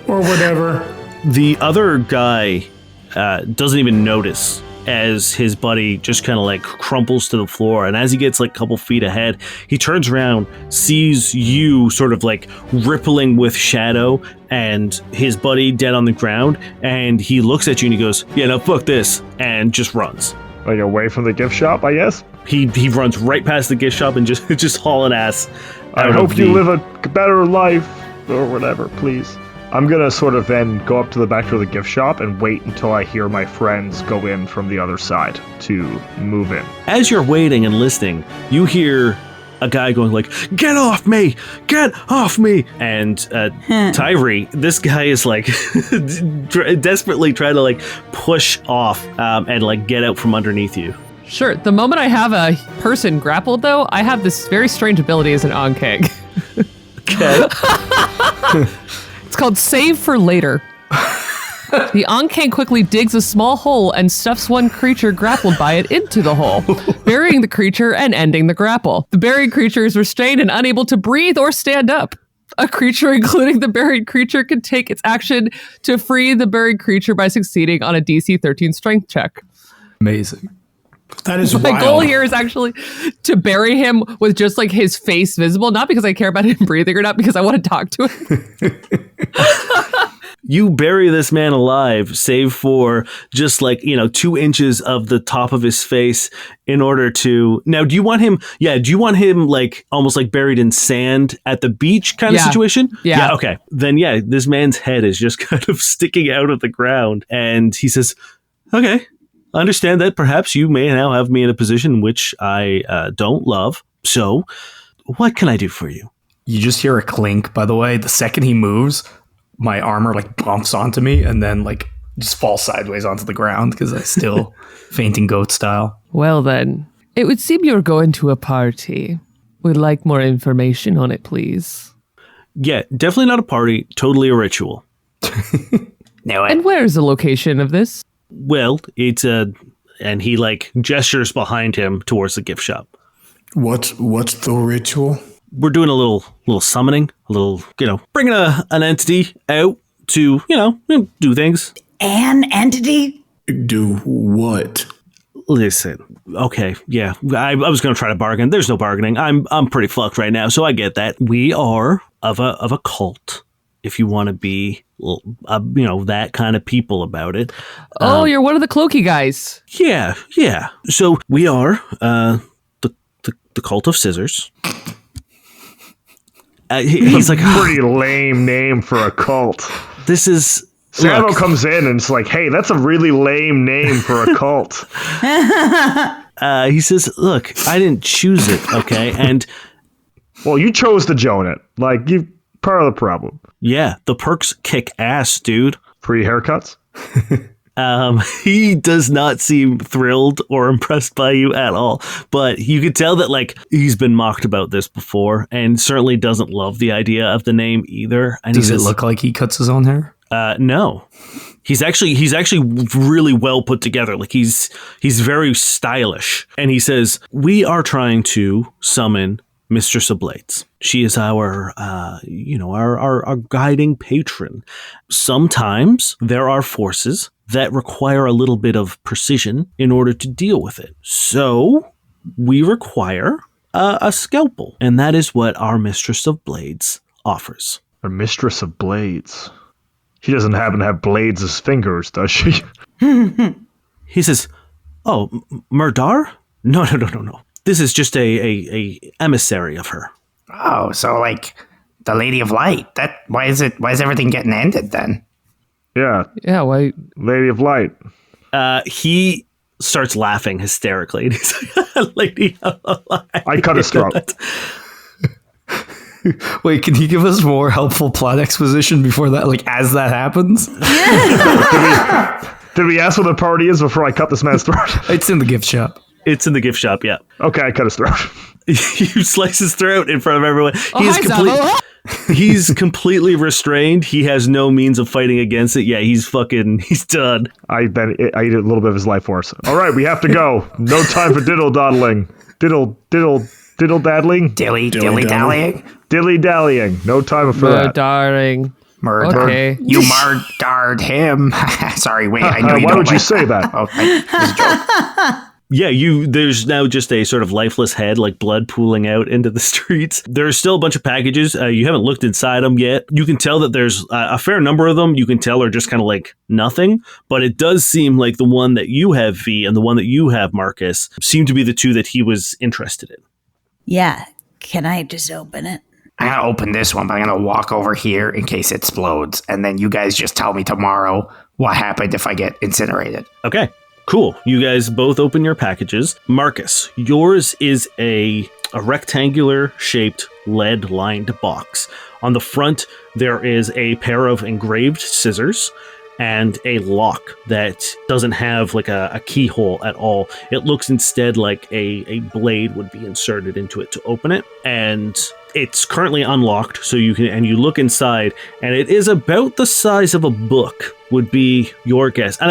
Or whatever. The other guy doesn't even notice as his buddy just kind of like crumples to the floor, and as he gets like a couple feet ahead, he turns around, sees you sort of like rippling with shadow and his buddy dead on the ground, and he looks at you and he goes, yeah, no, fuck this, and just runs. Like away from the gift shop, I guess? He runs right past the gift shop and just hauling ass. I hope you live a better life, or whatever, please. I'm gonna sort of then go up to the back door of the gift shop and wait until I hear my friends go in from the other side to move in. As you're waiting and listening, you hear a guy going like, get off me! Get off me! And Tyree, this guy is like desperately trying to like push off and like get out from underneath you. Sure. The moment I have a person grappled, though, I have this very strange ability as an Ankang. Okay. It's called Save for Later. The Ankang quickly digs a small hole and stuffs one creature grappled by it into the hole, burying the creature and ending the grapple. The buried creature is restrained and unable to breathe or stand up. A creature, including the buried creature, can take its action to free the buried creature by succeeding on a DC 13 strength check. Amazing. That is My wild. goal here is actually to bury him with just like his face visible, not because I care about him breathing or not, because I want to talk to him. You bury this man alive, save for just like, 2 inches of the top of his face in order to... Now, do you want him like almost like buried in sand at the beach kind of situation? Yeah. Okay. Then this man's head is just kind of sticking out of the ground. And he says, okay, I understand that perhaps you may now have me in a position which I don't love. So what can I do for you? You just hear a clink, by the way. The second he moves, my armor like bumps onto me and then like just falls sideways onto the ground because I still fainting goat style. Well then, it would seem you're going to a party. We'd like more information on it, please. Yeah, definitely not a party, totally a ritual. Knew it. And where's the location of this? Well, it's and he like gestures behind him towards the gift shop. What's the ritual? We're doing a little summoning, a little, bringing an entity out to, do things. An entity? Do what? Listen, okay, yeah, I was going to try to bargain. There's no bargaining. I'm pretty fucked right now, so I get that. We are of a cult, if you want to be, that kind of people about it. Oh, you're one of the cloaky guys. Yeah. So we are the cult of scissors. He's like, Pretty lame name for a cult. This is... Samuel comes in and it's like, hey, that's a really lame name for a cult. He says, look, I didn't choose it, okay? And... Well, you chose to join it. Like, you part of the problem. Yeah, the perks kick ass, dude. Free haircuts? He does not seem thrilled or impressed by you at all, but you could tell that like he's been mocked about this before and certainly doesn't love the idea of the name either. And Does it look like he cuts his own hair? No. He's actually really well put together. Like he's very stylish. And he says, we are trying to summon Mistress of Blades. She is our guiding patron. Sometimes there are forces that require a little bit of precision in order to deal with it. So we require a scalpel, and that is what our Mistress of Blades offers. A Mistress of Blades. She doesn't happen to have blades as fingers, does she? He says, oh, Murdar? No. This is just a emissary of her. Oh, so like the Lady of Light. Why is everything getting ended then? Yeah. Yeah, why? Lady of Light. He starts laughing hysterically. And he's like, Lady of Light. I cut his throat. Wait, can you give us more helpful plot exposition before that, like as that happens? Did we ask what the party is before I cut this man's throat? It's in the gift shop. It's in the gift shop, yeah. Okay, I cut his throat. You slice his throat in front of everyone. Oh, hi, Zabo. He's completely restrained. He has no means of fighting against it. Yeah, he's done. I eat a little bit of his life force. All right, we have to go. No time for diddle daddling. Diddle daddling. Dilly dallying. Dilly dallying. No time for that. Darling. Murder. Okay. You murdered him. Sorry, wait. I know you Why don't would you like say that? Okay, it's a joke. Yeah, there's now just a sort of lifeless head, like blood pooling out into the streets. There's still a bunch of packages. You haven't looked inside them yet. You can tell that there's a fair number of them. You can tell are just kind of like nothing, but it does seem like the one that you have, V, and the one that you have, Marcus, seem to be the two that he was interested in. Yeah. Can I just open it? I'm going to open this one, but I'm going to walk over here in case it explodes. And then you guys just tell me tomorrow what happened if I get incinerated. Okay, cool. You guys both open your packages. Marcus, yours is a rectangular shaped lead lined box. On the front, there is a pair of engraved scissors and a lock that doesn't have like a keyhole at all. It looks instead like a blade would be inserted into it to open it. And it's currently unlocked, so you look inside, and it is about the size of a book, would be your guess. And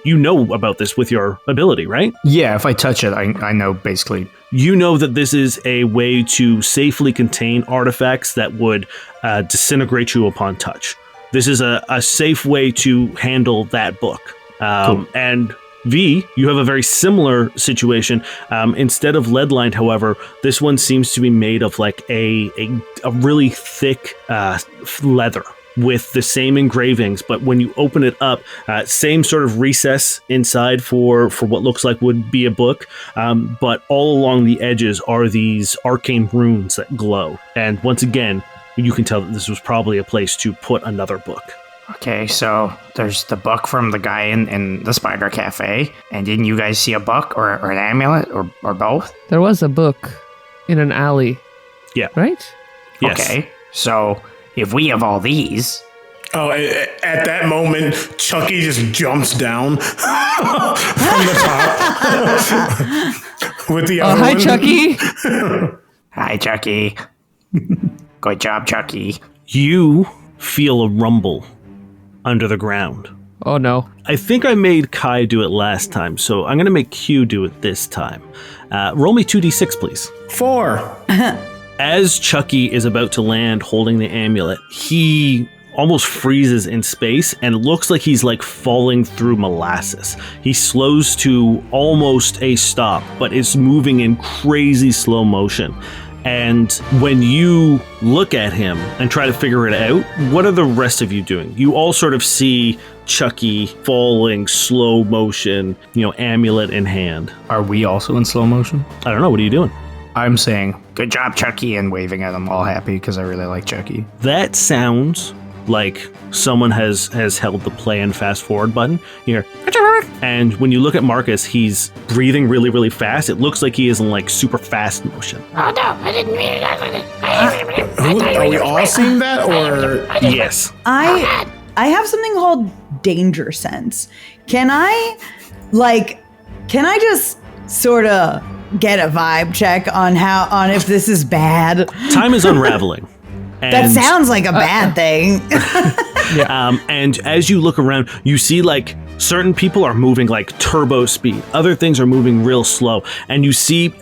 you know about this with your ability, right? Yeah, if I touch it, I know basically. You know that this is a way to safely contain artifacts that would disintegrate you upon touch. This is a safe way to handle that book. Cool. And V, you have a very similar situation. Instead of lead lined, however, this one seems to be made of like a really thick leather with the same engravings, but when you open it up, same sort of recess inside for what looks like would be a book, but all along the edges are these arcane runes that glow. And once again, you can tell that this was probably a place to put another book. Okay, so there's the book from the guy in the Spider Cafe. And didn't you guys see a book or an amulet or both? There was a book in an alley. Yeah. Right? Yes. Okay, so if we have all these... Oh, at that moment, Chucky just jumps down from the top with the other Hi, one. Chucky. Hi, Chucky. Good job, Chucky. You feel a rumble under the ground. Oh, no. I think I made Kai do it last time, so I'm going to make Q do it this time. Roll me 2d6, please. 4. As Chucky is about to land holding the amulet, he almost freezes in space, and it looks like he's like falling through molasses. He slows to almost a stop, but is moving in crazy slow motion. And when you look at him and try to figure it out, what are the rest of you doing? You all sort of see Chucky falling, slow motion, amulet in hand. Are we also in slow motion? I don't know. What are you doing? I'm saying, Good job, Chucky, and waving at him all happy because I really like Chucky. That sounds like someone has held the play and fast forward button. You hear, and when you look at Marcus, he's breathing really, really fast. It looks like he is in like super fast motion. Oh, no, I didn't mean it. Are we all seeing that, or Yes. I have something called danger sense. Can I just sort of get a vibe check on if this is bad? Time is unraveling. That sounds like a bad thing. And as you look around, you see like certain people are moving like turbo speed. Other things are moving real slow. And you see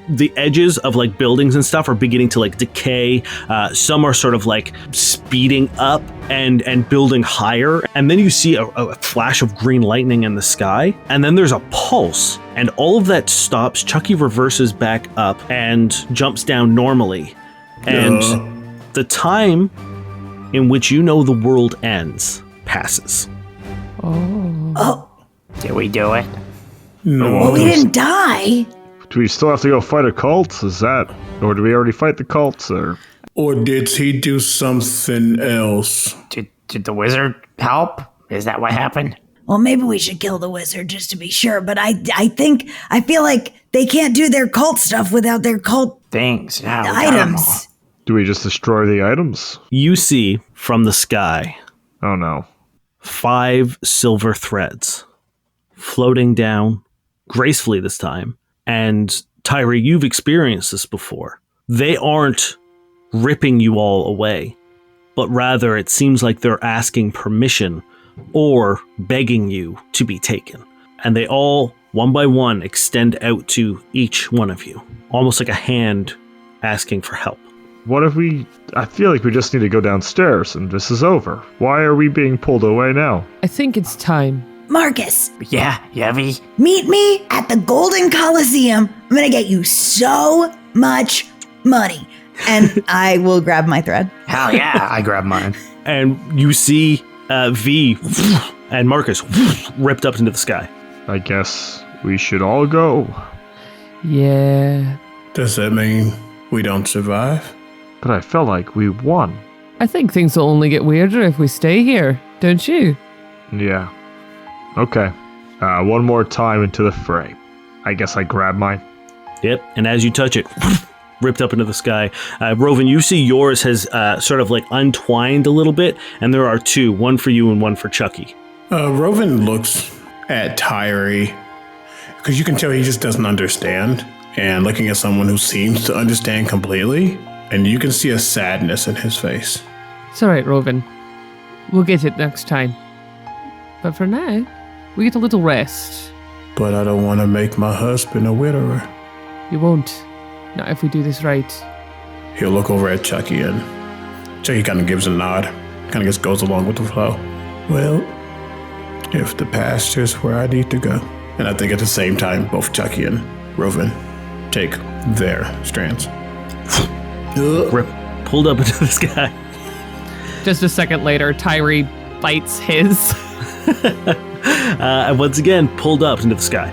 the edges of like buildings and stuff are beginning to like decay. Some are sort of like speeding up and building higher. And then you see a flash of green lightning in the sky. And then there's a pulse. And all of that stops. Chucky reverses back up and jumps down normally. And the time in which you know the world ends passes. Oh, Did we do it? well, we didn't die. Do we still have to go fight a cult? Is that, or do we already fight the cults? or did he do something else? Did the wizard help? Is that what happened? Well, maybe we should kill the wizard just to be sure, but I feel like they can't do their cult stuff without their cult Things. Yeah, we got 'em all. items. Do we just destroy the items? You see from the sky Oh no. 5 silver threads floating down gracefully this time. And Tyree, you've experienced this before. They aren't ripping you all away, but rather it seems like they're asking permission or begging you to be taken. And they all, one by one, extend out to each one of you, almost like a hand asking for help. What if I feel like we just need to go downstairs and this is over. Why are we being pulled away now? I think it's time. Marcus, Yeah, Yevy? meet me at the Golden Coliseum. I'm going to get you so much money. And I will grab my thread. Hell yeah. I grab mine. And you see V and Marcus ripped up into the sky. I guess we should all go. Yeah. Does that mean we don't survive? But I felt like we won. I think things will only get weirder if we stay here, don't you? Yeah. Okay. One more time into the fray. I guess I grab mine. Yep, and as you touch it, ripped up into the sky. Rovan, you see yours has sort of like untwined a little bit, and there are two, one for you and one for Chucky. Rovan looks at Tyree because you can tell he just doesn't understand, and looking at someone who seems to understand completely, and you can see a sadness in his face. It's all right, Rovan. We'll get it next time. But for now, we get a little rest. But I don't want to make my husband a widower. You won't. Not if we do this right. He'll look over at Chucky, and Chucky kind of gives a nod, kind of just goes along with the flow. Well, if the pasture's where I need to go. And I think at the same time, both Chucky and Rovan take their strands. Pulled up into the sky. Just a second later, Tyree bites his. And once again, pulled up into the sky.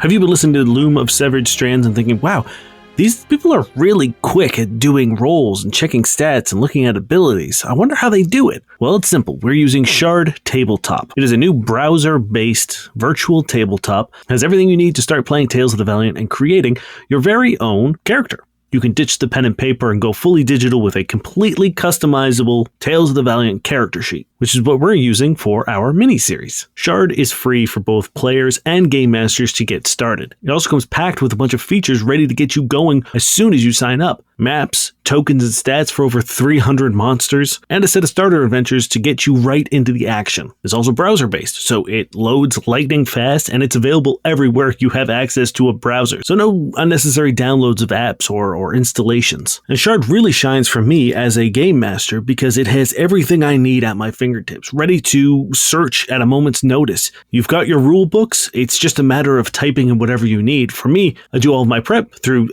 Have you been listening to the Loom of Severed Strands and thinking, wow, these people are really quick at doing rolls and checking stats and looking at abilities. I wonder how they do it. Well, it's simple. We're using Shard Tabletop. It is a new browser-based virtual tabletop. It has everything you need to start playing Tales of the Valiant and creating your very own character. You can ditch the pen and paper and go fully digital with a completely customizable Tales of the Valiant character sheet, which is what we're using for our mini-series. Shard is free for both players and game masters to get started. It also comes packed with a bunch of features ready to get you going as soon as you sign up. Maps, tokens and stats for over 300 monsters, and a set of starter adventures to get you right into the action. It's also browser-based, so it loads lightning fast and it's available everywhere you have access to a browser. So no unnecessary downloads of apps or installations. And Shard really shines for me as a game master because it has everything I need at my fingertips, ready to search at a moment's notice. You've got your rule books, it's just a matter of typing in whatever you need. For me, I do all of my prep through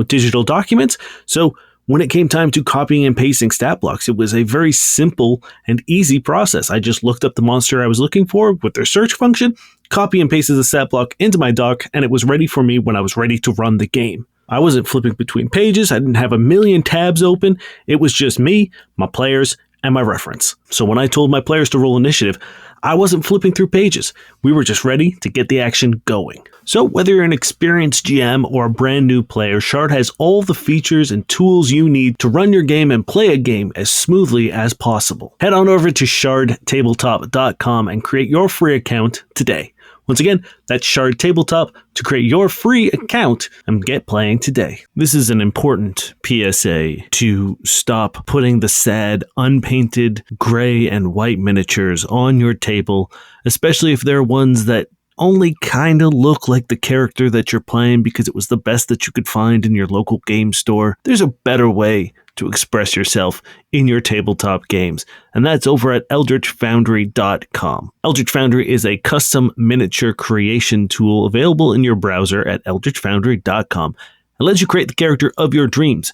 digital documents. So when it came time to copying and pasting stat blocks, it was a very simple and easy process. I just looked up the monster I was looking for with their search function, copy and pasted the stat block into my doc, and it was ready for me when I was ready to run the game. I wasn't flipping between pages. I didn't have a million tabs open. It was just me, my players, and my reference. So when I told my players to roll initiative, I wasn't flipping through pages. We were just ready to get the action going. So whether you're an experienced GM or a brand new player, Shard has all the features and tools you need to run your game and play a game as smoothly as possible. Head on over to shardtabletop.com and create your free account today. Once again, that's Shard Tabletop to create your free account and get playing today. This is an important PSA to stop putting the sad, unpainted gray and white miniatures on your table, especially if they're ones that only kind of look like the character that you're playing because it was the best that you could find in your local game store. There's a better way to express yourself in your tabletop games, and that's over at eldritchfoundry.com. Eldritch Foundry is a custom miniature creation tool available in your browser at eldritchfoundry.com and lets you create the character of your dreams.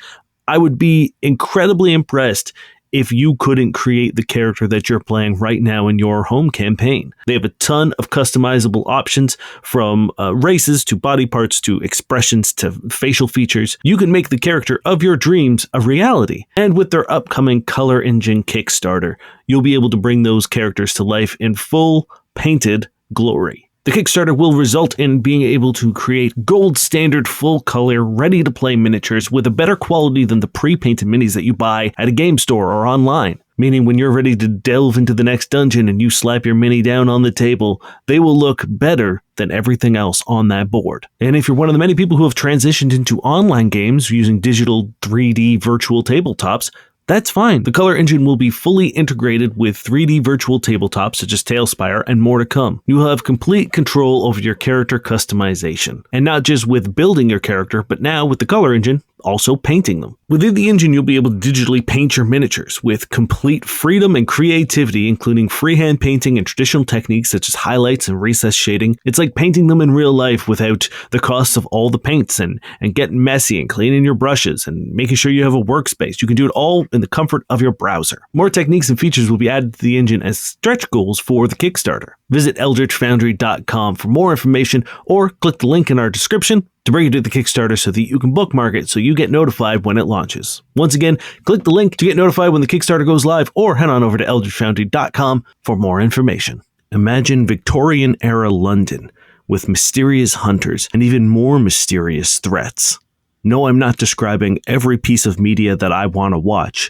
I would be incredibly impressed if you couldn't create the character that you're playing right now in your home campaign. They have a ton of customizable options, from races to body parts to expressions to facial features. You can make the character of your dreams a reality. And with their upcoming Color Engine Kickstarter, you'll be able to bring those characters to life in full painted glory. The Kickstarter will result in being able to create gold standard full color ready to play miniatures with a better quality than the pre-painted minis that you buy at a game store or online. meaning when you're ready to delve into the next dungeon and you slap your mini down on the table, they will look better than everything else on that board. And if you're one of the many people who have transitioned into online games using digital 3D virtual tabletops, that's fine. The color engine will be fully integrated with 3D virtual tabletops such as Tailspire and more to come. You will have complete control over your character customization. And not just with building your character, but now with the color engine, also painting them. Within the engine, you'll be able to digitally paint your miniatures with complete freedom and creativity, including freehand painting and traditional techniques such as highlights and recess shading. It's like painting them in real life without the cost of all the paints and getting messy and cleaning your brushes and making sure you have a workspace. You can do it all in the comfort of your browser. More techniques and features will be added to the engine as stretch goals for the Kickstarter. Visit eldritchfoundry.com for more information or click the link in our description to bring you to the Kickstarter so that you can bookmark it so you get notified when it launches. Once again, click the link to get notified when the Kickstarter goes live or head on over to eldritchfoundry.com for more information. Imagine Victorian-era London with mysterious hunters and even more mysterious threats. No, I'm not describing every piece of media that I want to watch.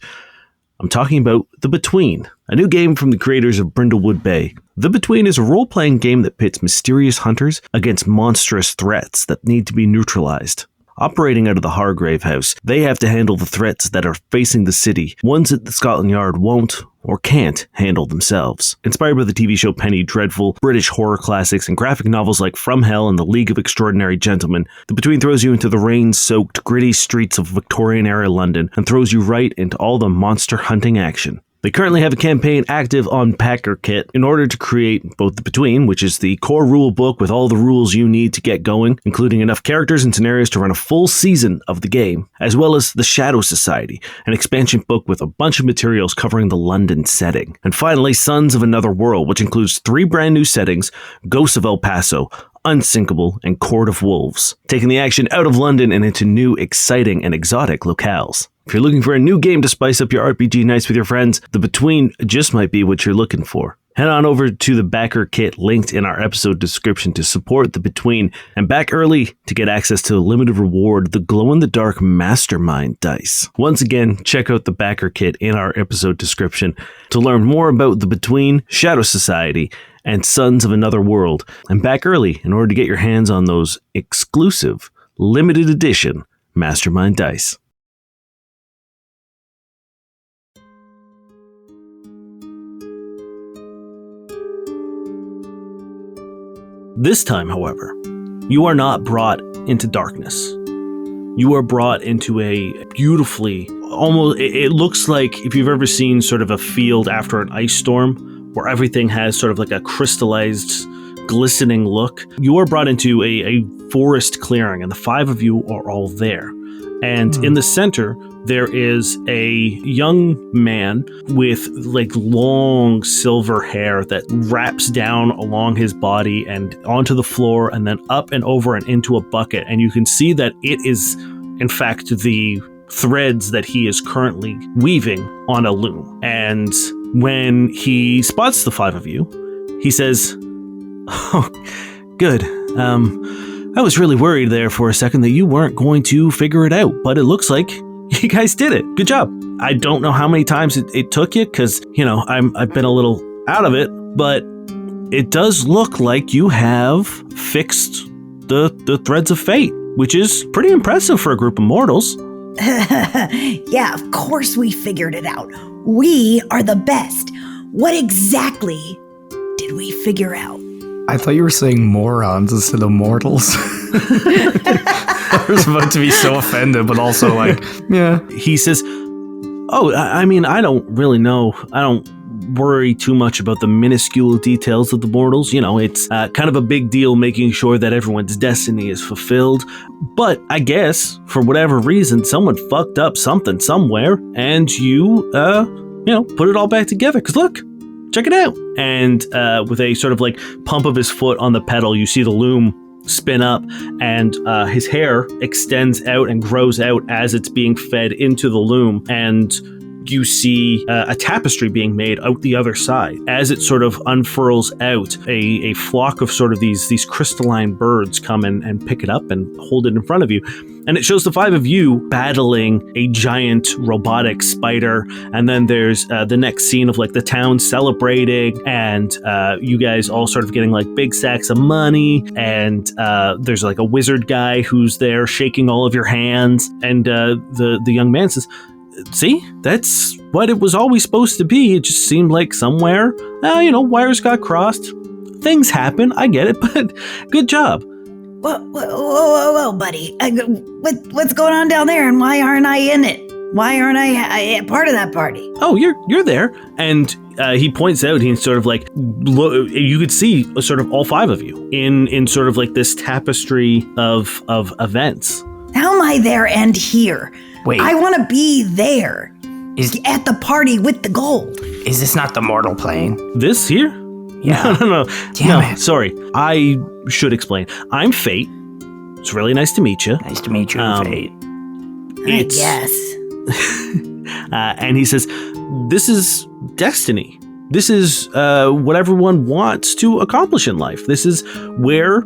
I'm talking about The Between, a new game from the creators of Brindlewood Bay. The Between is a role-playing game that pits mysterious hunters against monstrous threats that need to be neutralized. Operating out of the Hargrave House, they have to handle the threats that are facing the city, ones that the Scotland Yard won't or can't handle themselves. Inspired by the TV show Penny Dreadful, British horror classics, and graphic novels like From Hell and The League of Extraordinary Gentlemen, The Between throws you into the rain-soaked, gritty streets of Victorian-era London and throws you right into all the monster hunting action. They currently have a campaign active on Packer Kit in order to create both The Between, which is the core rule book with all the rules you need to get going, including enough characters and scenarios to run a full season of the game, as well as The Shadow Society, an expansion book with a bunch of materials covering the London setting. And finally, Sons of Another World, which includes 3 brand new settings, Ghosts of El Paso, Unsinkable, and Court of Wolves, taking the action out of London and into new, exciting, and exotic locales. If you're looking for a new game to spice up your RPG nights with your friends, The Between just might be what you're looking for. Head on over to the backer kit linked in our episode description to support The Between and back early to get access to a limited reward, the glow-in-the-dark Mastermind dice. Once again, check out the backer kit in our episode description to learn more about The Between, Shadow Society, and Sons of Another World, and back early in order to get your hands on those exclusive, limited edition Mastermind dice. This time, however, you are not brought into darkness. You are brought into a beautifully, almost, it looks like if you've ever seen sort of a field after an ice storm, where everything has sort of like a crystallized, glistening look. You are brought into a forest clearing, and the 5 of you are all there. And in the center, there is a young man with like long silver hair that wraps down along his body and onto the floor and then up and over and into a bucket. And you can see that it is, in fact, the threads that he is currently weaving on a loom. And when he spots the 5 of you, he says, "Oh, good. I was really worried there for a second that you weren't going to figure it out, but it looks like you guys did it. Good job. I don't know how many times it took you, because, you know, I've been a little out of it, but it does look like you have fixed the threads of fate, which is pretty impressive for a group of mortals." Yeah, of course we figured it out. We are the best. What exactly did we figure out? I thought you were saying morons instead of mortals. I was about to be so offended, but also like, yeah. He says, "Oh, I mean, I don't really know. I don't worry too much about the minuscule details of the mortals. You know, it's kind of a big deal making sure that everyone's destiny is fulfilled. But I guess, for whatever reason, someone fucked up something somewhere, and you put it all back together. Because look, check it out." And with a sort of like pump of his foot on the pedal, you see the loom spin up, and his hair extends out and grows out as it's being fed into the loom. And you see a tapestry being made out the other side. As it sort of unfurls out, a flock of sort of these crystalline birds come and pick it up and hold it in front of you. And it shows the 5 of you battling a giant robotic spider. And then there's the next scene of like the town celebrating, and you guys all sort of getting like big sacks of money. And there's like a wizard guy who's there shaking all of your hands. And the young man says, "See, that's what it was always supposed to be. It just seemed like somewhere, wires got crossed. Things happen. I get it, but good job." Whoa, buddy. What's going on down there, and why aren't I in it? Why aren't I part of that party? Oh, you're there. And he points out, he's sort of like, you could see sort of all 5 of you in sort of like this tapestry of events. How am I there and here? Wait. I want to be there. At the party with the gold. Is this not the mortal plane? This here? Yeah. No. Damn it. Sorry. I should explain. I'm Fate. It's really nice to meet you. Nice to meet you, Fate. Yes. And he says, "This is destiny. This is what everyone wants to accomplish in life. This is where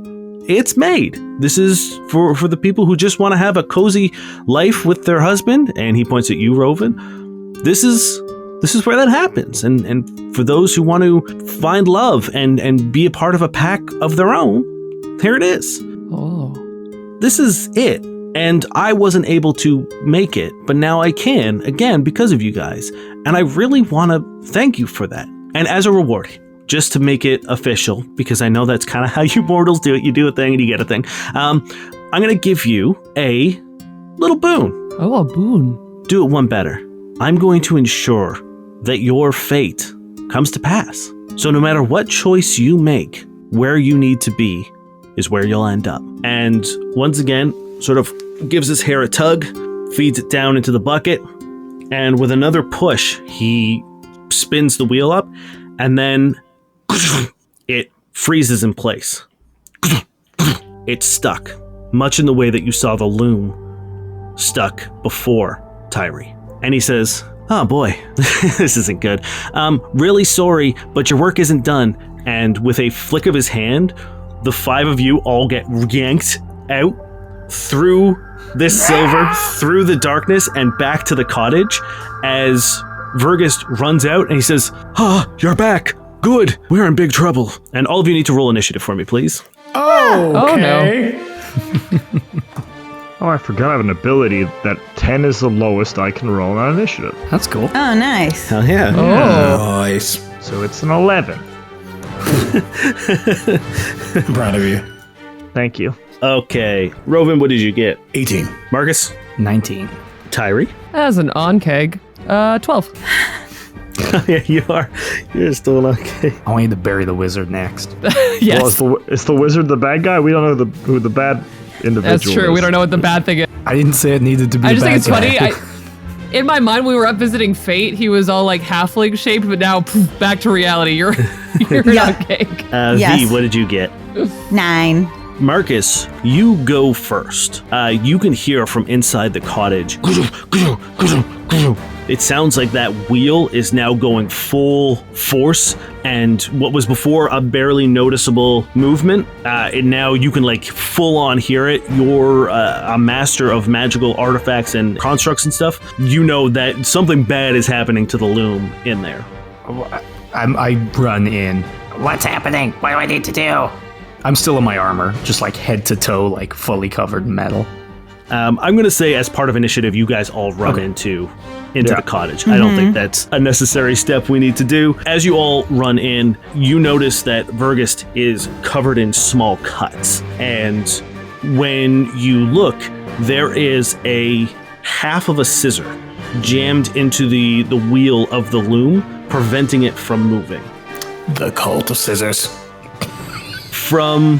it's made. This is for the people who just want to have a cozy life with their husband." And he points at you, Rovan. This is where that happens. And for those who want to find love and be a part of a pack of their own, here it is. Oh. This is it. And I wasn't able to make it, but now I can, again, because of you guys. And I really want to thank you for that. And as a reward, just to make it official, because I know that's kind of how you mortals do it. You do a thing and you get a thing. I'm going to give you a little boon. Oh, a boon. Do it one better. I'm going to ensure that your fate comes to pass. So no matter what choice you make, where you need to be is where you'll end up. And once again, sort of gives his hair a tug, feeds it down into the bucket, and with another push, he spins the wheel up, and then it freezes in place. It's stuck, much in the way that you saw the loom stuck before Tyree. And he says, "Oh boy, this isn't good. Really sorry, but your work isn't done." And with a flick of his hand, the 5 of you all get yanked out through this silver, through the darkness, and back to the cottage as Vergist runs out and he says, "Ah, you're back. Good. We're in big trouble." And all of you need to roll initiative for me, please. Oh, okay. Oh, no. Oh, I forgot I have an ability that 10 is the lowest I can roll on initiative. That's cool. Oh, nice. Hell yeah. Oh. Nice. So it's an 11. I'm proud of you. Thank you. Okay. Rovan, what did you get? 18. Marcus? 19. Tyree? As an on-keg, 12. Yeah, you are. You're still okay. I want you to bury the wizard next. Yes. Well, is the wizard the bad guy? We don't know who the bad individual That's true. is. We don't know what the bad thing is. I didn't say it needed to be I a just think bad it's guy. funny. In my mind, we were up visiting Fate. He was all like halfling shaped, but now poof, back to reality. You're Yeah. an cake. Yes. V, what did you get? 9. Marcus, you go first. You can hear from inside the cottage. It sounds like that wheel is now going full force, and what was before a barely noticeable movement, and now you can like full on hear it. You're a master of magical artifacts and constructs and stuff. You know that something bad is happening to the loom in there. I run in. What's happening? What do I need to do? I'm still in my armor, just like head to toe, like fully covered in metal. I'm going to say as part of initiative, you guys all run into Yeah. the cottage. I don't think that's a necessary step we need to do. As you all run in, you notice that Vergist is covered in small cuts. And when you look, there is a half of a scissor jammed into the wheel of the loom, preventing it from moving. The cult of scissors. From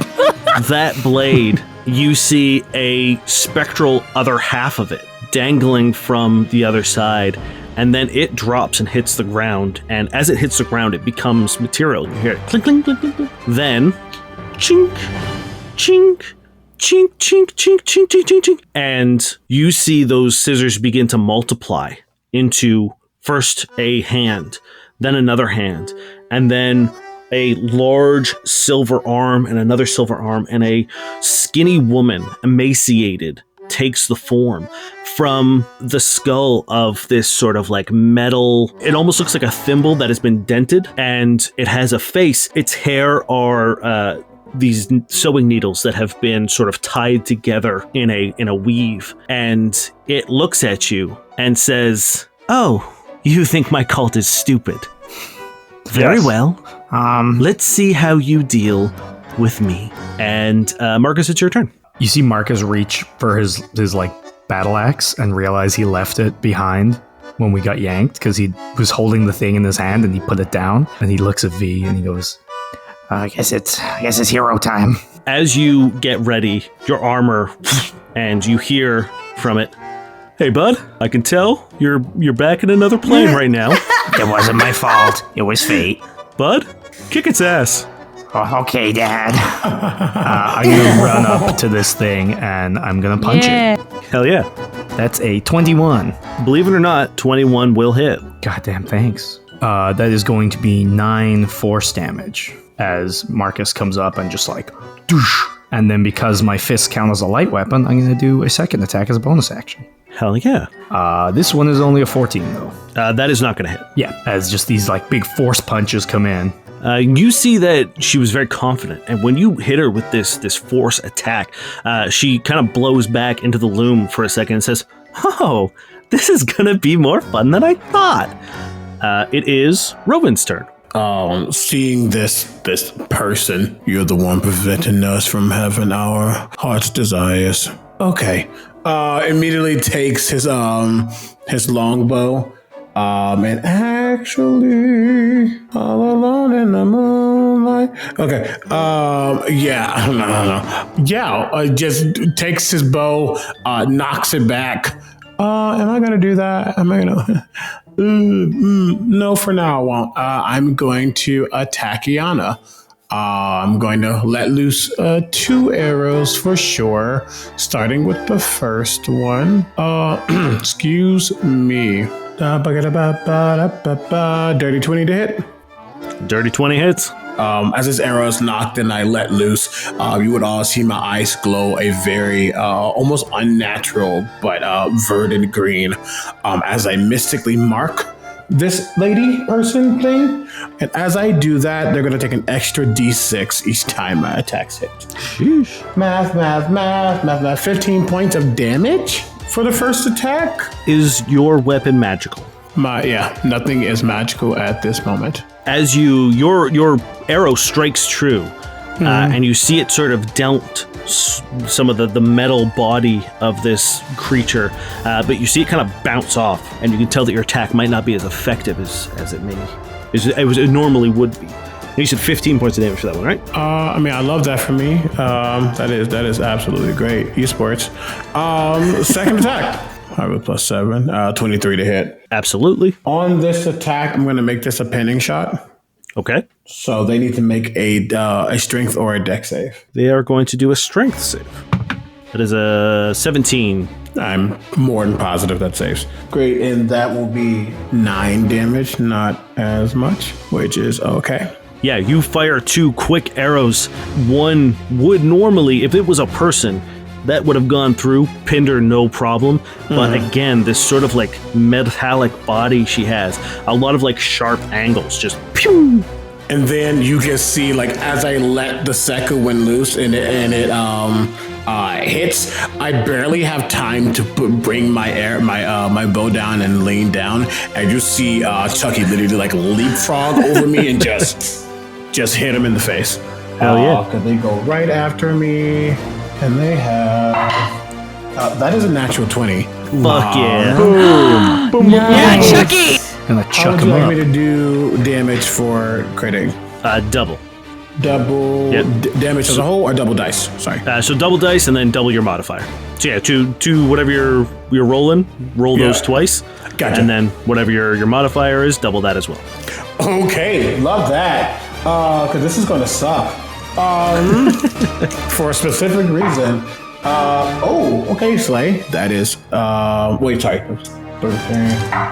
that blade, you see a spectral other half of it dangling from the other side, and then it drops and hits the ground, and as it hits the ground, it becomes material. You hear it clink, clink, clink, clink, clink. Then, chink, chink, chink, chink, chink, chink, chink, chink, chink, and you see those scissors begin to multiply into First a hand, then another hand, and then a large silver arm and another silver arm, and a skinny woman, emaciated, takes the form from the skull of this sort of like metal. It almost looks like a thimble that has been dented, and it has a face. Its hair are these sewing needles that have been sort of tied together in a weave, and it looks at you and says, "Oh, you think my cult is stupid? Very well. Let's see how you deal with me." And Marcus, it's your turn. You see Marcus reach for his like battle axe and realize he left it behind when we got yanked because he was holding the thing in his hand and he put it down, and he looks at V and he goes, I guess it's hero time. As you get ready, your armor, and you hear from it, "Hey bud, I can tell you're back in another plane right now. It wasn't my fault. It was fate. Bud, kick its ass." Oh, okay, Dad. I'm gonna run up to this thing and I'm gonna punch it. Hell yeah. That's a 21. Believe it or not, 21 will hit. Goddamn, thanks. That is going to be 9 force damage as Marcus comes up and just like, doosh. And then because my fists count as a light weapon, I'm gonna do a second attack as a bonus action. Hell yeah. This one is only a 14 though. That is not gonna hit. Yeah, as just these like big force punches come in. You see that she was very confident, and when you hit her with this force attack, she kind of blows back into the loom for a second and says, "Oh, this is gonna be more fun than I thought." It is Rowan's turn. Seeing this person, you're the one preventing us from having our heart's desires. Okay. Immediately takes his longbow. And actually, all alone in the moonlight. Okay. Just takes his bow, knocks it back. Am I gonna do that? Am I gonna? No, for now I won't. I'm going to attack Iana. I'm going to let loose 2 arrows for sure, starting with the first one. Excuse me. Dirty 20 to hit. Dirty 20 hits. As his arrow is knocked and I let loose, you would all see my eyes glow a very almost unnatural but verdant green as I mystically mark this person thing. And as I do that, they're going to take an extra d6 each time my attacks hit. Sheesh. Math. 15 points of damage for the first attack. Is your weapon magical? Nothing is magical at this moment. As your arrow strikes true, and you see it sort of dent some of the metal body of this creature, but you see it kind of bounce off, and you can tell that your attack might not be as effective as it normally would be. And you said 15 points of damage for that one, right? I love that for me. That is absolutely great. Esports. Second attack. I rolled +7, 23 to hit. Absolutely. On this attack, I'm going to make this a pinning shot. Okay. So they need to make a strength or a dex save. They are going to do a strength save. That is a 17. I'm more than positive that saves. Great, and that will be 9 damage, not as much, which is okay. Yeah, you fire 2 quick arrows. One would normally, if it was a person, that would have gone through, pinned her no problem. But again, this sort of like metallic body she has, a lot of like sharp angles, just pew. And then you can see, like, as I let the second one loose and it hits, I barely have time to bring my bow down and lean down, and you see Chucky literally like leapfrog over me and just hit him in the face. Hell yeah! Because they go right after me. And they have... that is a natural 20. Fuck yeah. Boom. Yeah, Chucky! And I How chuck would him you like up. me to do damage for critting? Double. Double Yep. damage as a whole or double dice? Sorry. So double dice and then double your modifier. So yeah, to whatever you're rolling, roll those twice. Gotcha. And then whatever your modifier is, double that as well. Okay, love that. Because this is going to suck. For a specific reason. Okay, Slay. That is, 13.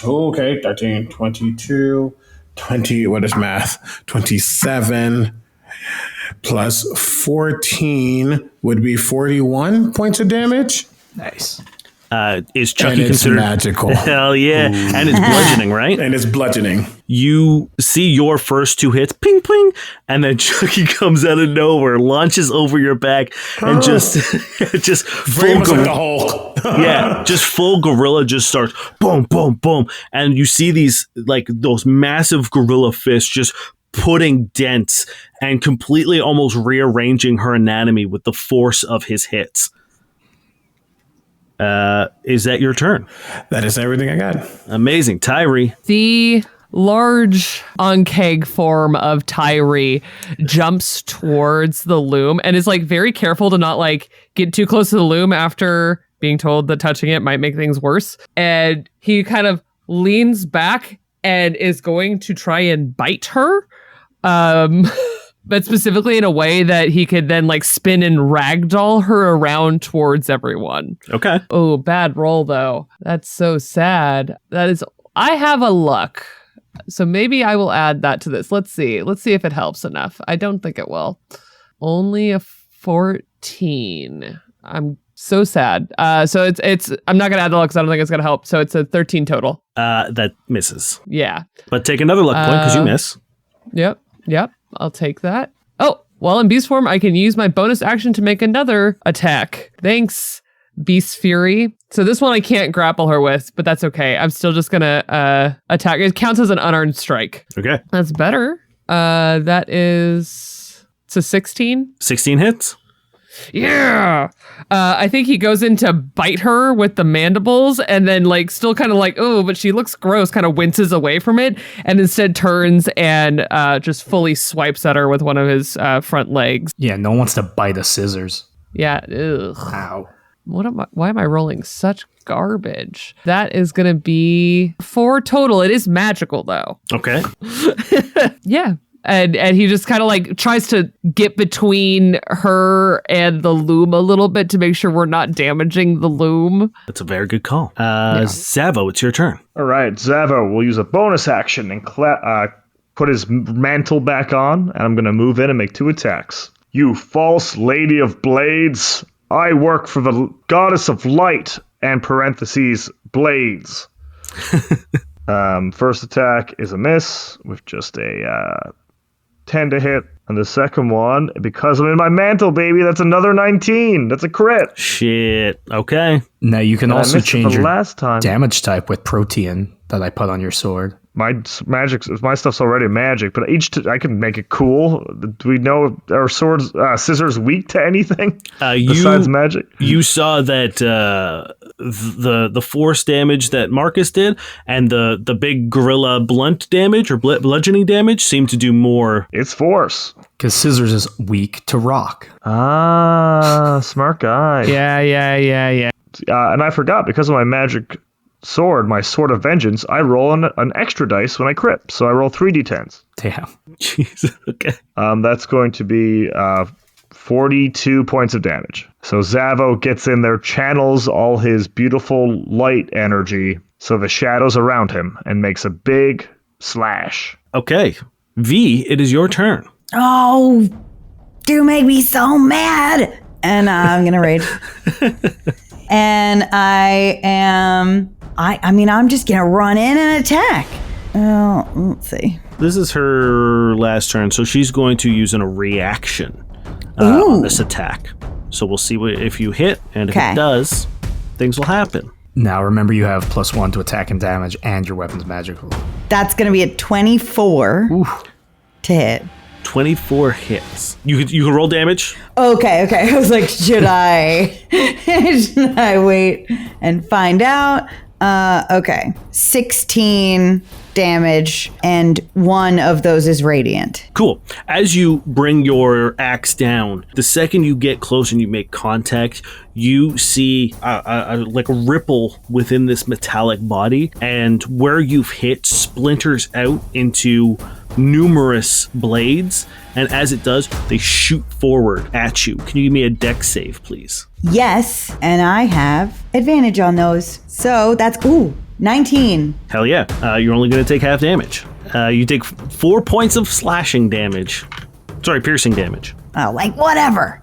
Okay, 13, 22, 20. What is math? 27 plus 14 would be 41 points of damage. Nice. Is Chucky And it's considered magical. Hell yeah. And it's bludgeoning, right? And it's bludgeoning. You see your first 2 hits, ping, ping, and then Chucky comes out of nowhere, launches over your back, and just Very much like the Hulk. yeah, just full gorilla just starts boom, boom, boom, and you see these like those massive gorilla fists just putting dents and completely almost rearranging her anatomy with the force of his hits. Is that your turn? That is everything I got. Amazing. Tyree. The large on-keg form of Tyree jumps towards the loom and is like very careful to not like get too close to the loom after being told that touching it might make things worse. And he kind of leans back and is going to try and bite her. But specifically in a way that he could then like spin and ragdoll her around towards everyone. Okay. Oh, bad roll though. That's so sad. I have a luck. So maybe I will add that to this. Let's see if it helps enough. I don't think it will. Only a 14. I'm so sad. So it's I'm not gonna add the luck because I don't think it's gonna help. So it's a 13 total. That misses. Yeah. But take another luck point because you miss. Yep. I'll take that. Oh, while in beast form, I can use my bonus action to make another attack. Thanks, Beast Fury. So this one I can't grapple her with, but that's okay. I'm still just gonna attack. It counts as an unearned strike. Okay. That's better. That is... It's a 16? 16 hits? Yeah. I think he goes in to bite her with the mandibles and then like still kind of like, oh, but she looks gross, kind of winces away from it and instead turns and just fully swipes at her with one of his front legs. Yeah, no one wants to bite a scissors. Yeah. Ugh. Ow. Why am I rolling such garbage? That is going to be 4 total. It is magical though. Okay. Yeah. And he just kind of like tries to get between her and the loom a little bit to make sure we're not damaging the loom. That's a very good call. Zavo, it's your turn. All right, Zavo will use a bonus action and put his mantle back on, and I'm going to move in and make 2 attacks. You false lady of blades, I work for the goddess of light, and parentheses, blades. First attack is a miss with just a 10 to hit. And the second one, because I'm in my mantle, baby, that's another 19. That's a crit. Shit. Okay. Now you can also change your last time. damage type with protean that I put on your sword. My stuff's already magic, but I can make it cool. Do we know if our scissors weak to anything besides magic? You saw that the force damage that Marcus did and the big gorilla blunt damage or bludgeoning damage seemed to do more. It's force. Because scissors is weak to rock. Ah, smart guy. Yeah. And I forgot, because of my magic sword, my sword of vengeance, I roll an extra dice when I crit. So I roll 3d10s. Damn. Jeez. Okay. That's going to be 42 points of damage. So Zavo gets in there, channels all his beautiful light energy, so the shadows around him, and makes a big slash. Okay. V, it is your turn. Oh, you make me so mad. And I'm going to rage. And I'm just going to run in and attack. Oh, let's see. This is her last turn, so she's going to use a reaction on this attack. So we'll see if you hit, and if it does, things will happen. Now remember, you have +1 to attack and damage, and your weapon's magical. That's going to be a 24 to hit. 24 hits. You can roll damage. Okay. I was like, should I wait and find out? Okay. 16 damage, and 1 of those is radiant. Cool. As you bring your axe down, the second you get close and you make contact, you see like a ripple within this metallic body, and where you've hit splinters out into numerous blades, and as it does, they shoot forward at you. Can you give me a dex save, please? Yes, and I have advantage on those. So that's 19. Hell yeah. You're only going to take half damage. You take 4 points of slashing damage. Sorry, piercing damage. Oh, like whatever.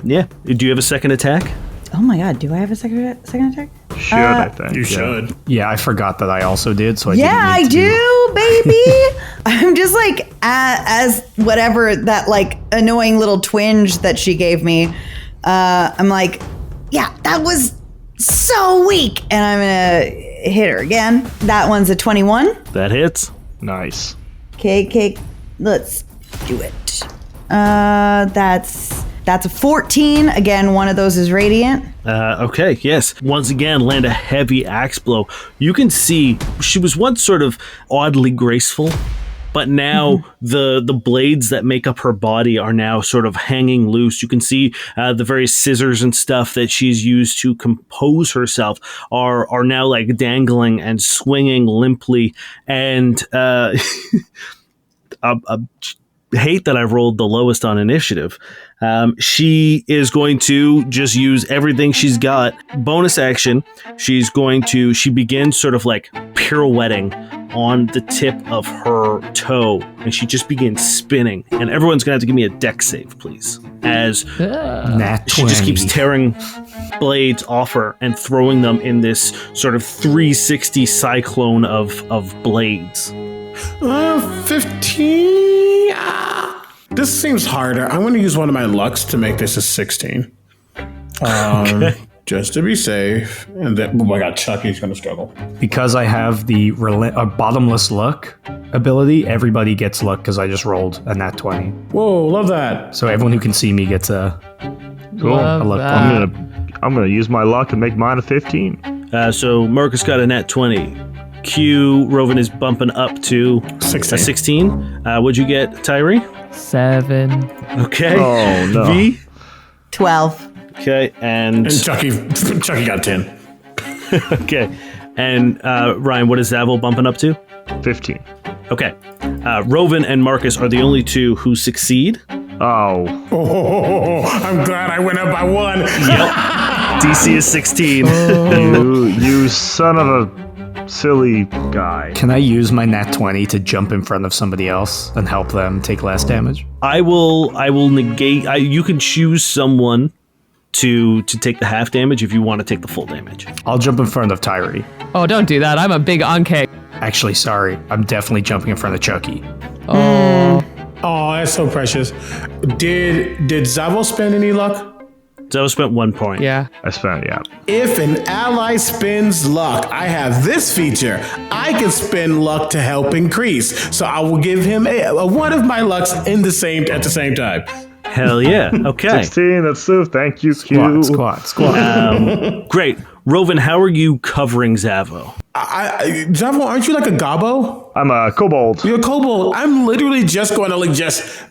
Yeah. Do you have a second attack? Oh my god, do I have a second attack? Should, I think. You should. Yeah, I forgot that I also did, so I Yeah, didn't I need to do, baby. I'm just like, as whatever that like annoying little twinge that she gave me. I'm like, yeah, that was so weak. And I'm going to hit her again. That one's a 21. That hits. Nice. Okay, let's do it. That's a 14. Again, one of those is radiant. Okay, yes. Once again, land a heavy axe blow. You can see she was once sort of oddly graceful, but now the blades that make up her body are now sort of hanging loose. You can see the various scissors and stuff that she's used to compose herself are now like dangling and swinging limply. And I hate that I've rolled the lowest on initiative. She is going to just use everything she's got. Bonus action, she begins sort of like pirouetting on the tip of her toe, and she just begins spinning. And everyone's gonna have to give me a dex save, please. As Nat she just 20. keeps tearing blades off her and throwing them in this sort of 360 cyclone of blades. 15. This seems harder. I'm going to use one of my lucks to make this a 16. Okay. Just to be safe. And then, oh my god, Chucky's going to struggle. Because I have the bottomless luck ability, everybody gets luck because I just rolled a nat 20. Whoa, love that. So everyone who can see me gets a Love luck that. I'm gonna use my luck and make mine a 15. So Marcus got a nat 20. Q, Rovan is bumping up to 16. a 16. What'd you get, Tyree? 7. Okay. Oh, no. V? 12. Okay. And Chucky got 10. okay. And Ryan, what is Zavil bumping up to? 15. Okay. Rovan and Marcus are the only two who succeed. Oh. Oh, I'm glad I went up by 1. DC is 16. You son of a silly guy. Can I use my nat 20 to jump in front of somebody else and help them take less damage? I will negate. You can choose someone to take the half damage if you want to take the full damage. I'll jump in front of Tyree. Oh, don't do that. I'm a big Anke. Actually, sorry. I'm definitely jumping in front of Chucky. Oh. Oh, that's so precious. Did Zavo spend any luck? So I spent 1 point. Yeah. I spent, yeah. If an ally spends luck, I have this feature. I can spend luck to help increase. So I will give him one of my lucks at the same time. Hell yeah. Okay. 16, that's so. Thank you, Q. Squat. Great. Rovan, how are you covering Zavo? Zavo, aren't you like a gobbo? I'm a kobold. You're a kobold. I'm literally just going to like just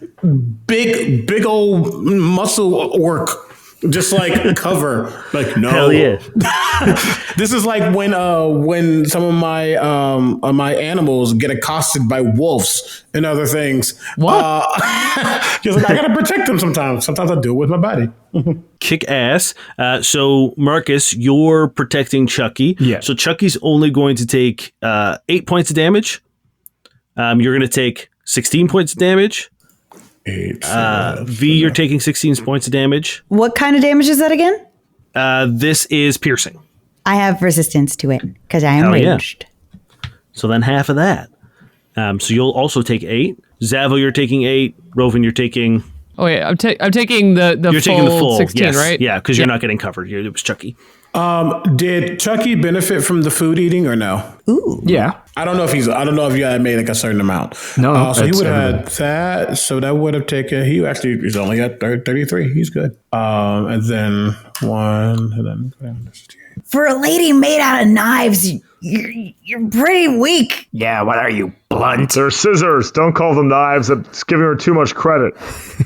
big old muscle work. Just like cover, like no. Hell yeah! This is like when some of my animals get accosted by wolves and other things. What? Just like I gotta protect them sometimes. Sometimes I do it with my body. Kick ass. So Marcus, you're protecting Chucky. Yeah. So Chucky's only going to take 8 points of damage. You're going to take 16 points of damage. 8. V, you're taking 16 points of damage. What kind of damage is that again? This is piercing. I have resistance to it because I am Hell yeah. ranged. So then half of that. So you'll also take 8. Zavo, you're taking 8. Rovan, you're taking... Oh, wait. I'm taking the You're taking the full 16, yes. right? Yeah, because you're not getting covered. It was Chucky. Did Chucky benefit from the food eating or no? Ooh. Yeah. I don't know if you had made like a certain amount. No, so he it's would have had everybody. that. So that would have taken. He actually is only at 33. He's good. And then 1, and then For a lady made out of knives, you're pretty weak. Yeah, what are you, blunt. They're scissors. Don't call them knives. That's giving her too much credit.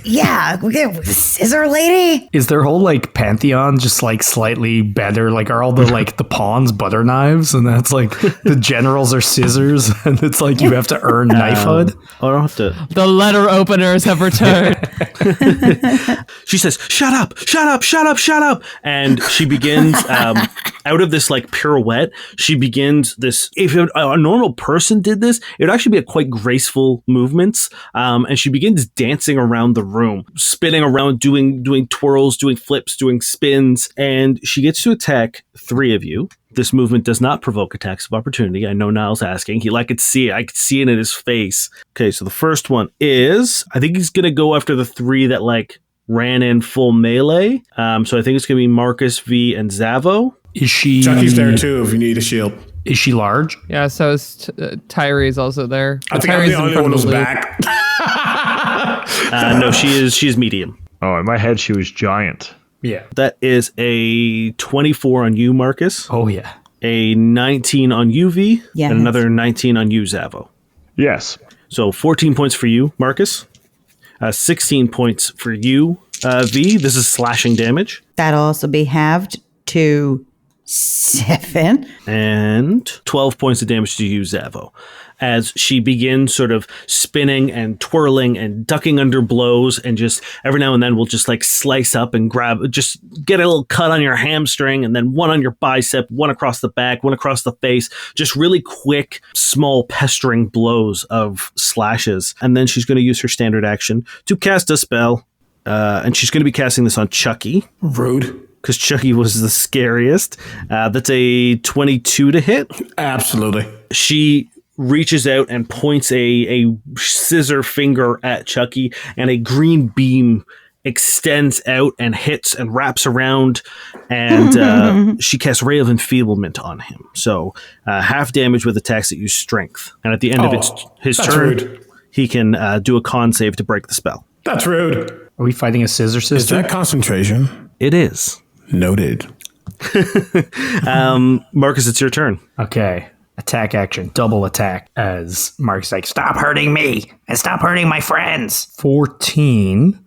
Yeah, we get scissor lady. Is their whole like pantheon just like slightly better? Like are all the like the pawns butter knives, and that's like the generals are scissors, and it's like you have to earn knifehood. I don't have to. The letter openers have returned. She says, "Shut up! Shut up! Shut up! Shut up!" And she begins out of this like pirouette. She begins this. If a normal person did this, it would actually be a quite graceful movements. And she begins dancing around the room, spinning around, doing twirls, doing flips, doing spins, and she gets to attack 3 of you. This movement does not provoke attacks of opportunity. I know Niall's asking. I could see it in his face. Okay, so the first one is, I think he's gonna go after the 3 that like ran in full melee. So I think it's gonna be Marcus, V, and Zavo. Is she? Chucky's there too if you need a shield. Is she large? Yeah, so is Tyree's also there. I think I'm the only one who's back. No, she's medium. Oh, in my head, she was giant. Yeah. That is a 24 on you, Marcus. Oh yeah. A 19 on you, V. Yes. And another 19 on you, Zavo. Yes. So 14 points for you, Marcus. 16 points for you, V. This is slashing damage. That'll also be halved to 7. And 12 points of damage to you, Zavo. As she begins sort of spinning and twirling and ducking under blows, and just every now and then will just like slice up and grab, just get a little cut on your hamstring, and then one on your bicep, one across the back, one across the face, just really quick, small pestering blows of slashes. And then she's going to use her standard action to cast a spell. And she's going to be casting this on Chucky. Rude. Because Chucky was the scariest. That's a 22 to hit. Absolutely. She reaches out and points a scissor finger at Chucky, and a green beam extends out and hits and wraps around, and she casts Ray of Enfeeblement on him. So half damage with attacks that use strength. And at the end of his turn, rude. he can do a con save to break the spell. That's rude. Are we fighting a scissor Is sister? that concentration? It is. Noted. Marcus, it's your turn. Okay. Attack action. Double attack as Mark's like, Stop hurting me and stop hurting my friends. 14.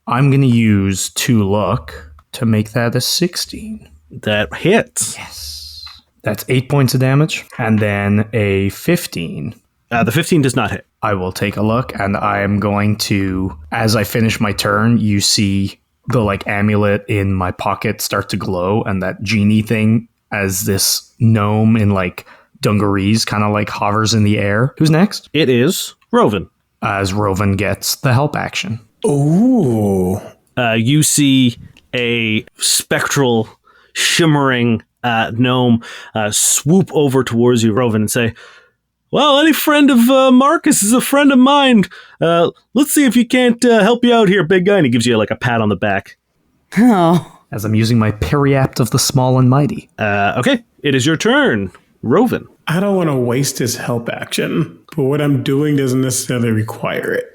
I'm going to use 2 luck to make that a 16. That hits. Yes. That's 8 points of damage. And then a 15. The 15 does not hit. I will take a look, and I am going to, as I finish my turn, you see the like amulet in my pocket start to glow, and that genie thing as this gnome in like dungarees kind of like hovers in the air. Who's next? It is Rovan. As Rovan gets the help action. Ooh. You see a spectral, shimmering gnome swoop over towards you, Rovan, and say, "Well, any friend of Marcus is a friend of mine. Let's see if you can't help you out here, big guy." And he gives you like a pat on the back. Oh. As I'm using my periapt of the small and mighty. Okay, it is your turn, Rovan. I don't want to waste his help action, but what I'm doing doesn't necessarily require it.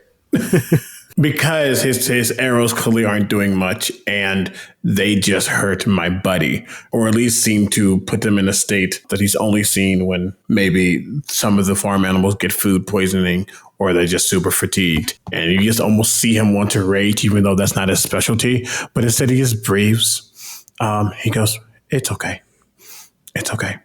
Because his arrows clearly aren't doing much, and they just hurt my buddy, or at least seem to put them in a state that he's only seen when maybe some of the farm animals get food poisoning, or they're just super fatigued. And you just almost see him want to rage, even though that's not his specialty. But instead he just breathes. He goes, "It's okay. It's okay."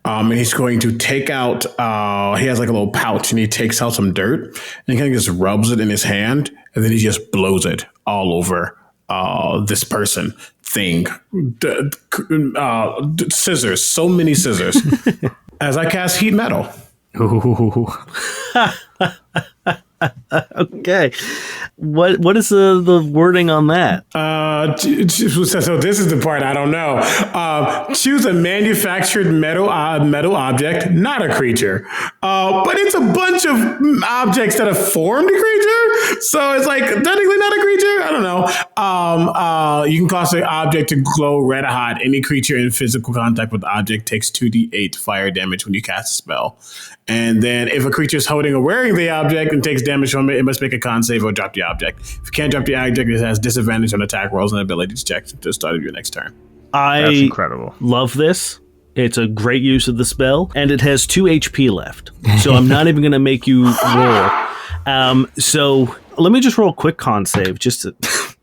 And he's going to take out, he has like a little pouch, and he takes out some dirt, and he kind of just rubs it in his hand, and then he just blows it all over this person, thing, scissors, so many scissors, as I cast heat metal. Ooh. Okay. What is the wording on that? So this is the part I don't know. Choose a manufactured metal object, not a creature. But it's a bunch of objects that have formed a creature. So it's like technically not a creature. I don't know. You can cause an object to glow red hot. Any creature in physical contact with the object takes 2d8 fire damage when you cast a spell. And then if a creature is holding or wearing the object and takes damage from it, it must make a con save or drop the object. If you can't drop the object, it has disadvantage on attack rolls and abilities checks at the start of your next turn. That's incredible. Love this. It's a great use of the spell, and it has 2 HP left. So I'm not even going to make you roll. So let me just roll a quick con save, just to...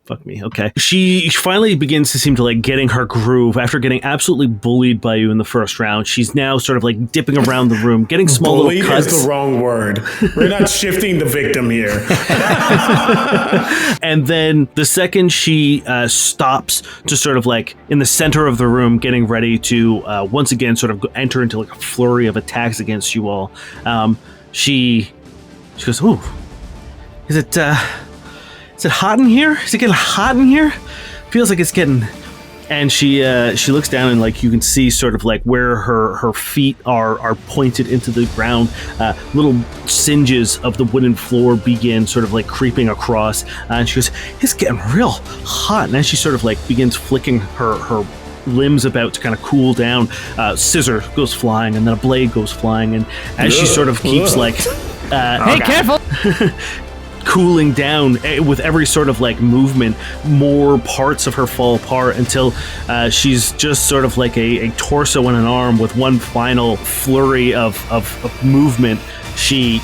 Fuck me, okay. She finally begins to seem to like getting her groove after getting absolutely bullied by you in the first round. She's now sort of like dipping around the room, getting small bullied little cuts. Is the wrong word. We're not shifting the victim here. And then the second she stops to sort of like in the center of the room, getting ready to once again sort of enter into like a flurry of attacks against you all, she goes, "Ooh, is it hot in here? Is it getting hot in here? Feels like it's getting..." And she looks down and like you can see sort of like where her feet are pointed into the ground. Little singes of the wooden floor begin sort of like creeping across. And she goes, "It's getting real hot." And as she sort of like begins flicking her limbs about to kind of cool down, scissor goes flying and then a blade goes flying. And as she sort of keeps like... hey, careful! cooling down with every sort of like movement, more parts of her fall apart until she's just sort of like a torso and an arm with one final flurry of movement. She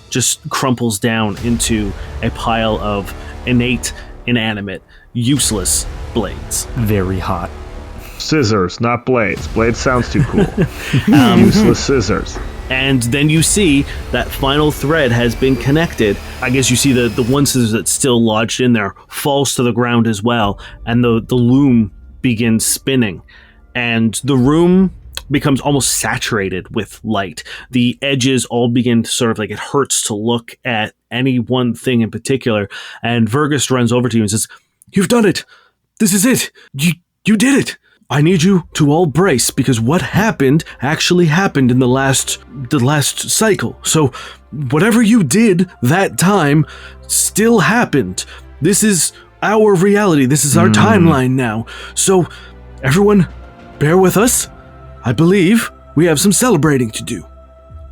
just crumples down into a pile of inanimate, useless blades. Very hot. Scissors, not blades. Blades sounds too cool. Useless scissors. And then you see that final thread has been connected. I guess you see the one scissors that's still lodged in there falls to the ground as well. And the loom begins spinning. And the room becomes almost saturated with light. The edges all begin to sort of like, it hurts to look at any one thing in particular. And Vergus runs over to you and says, "You've done it. This is it. You did it. I need you to all brace because what happened actually happened in the last cycle. So whatever you did that time still happened. This is our reality. This is our timeline now. So everyone, bear with us. I believe we have some celebrating to do."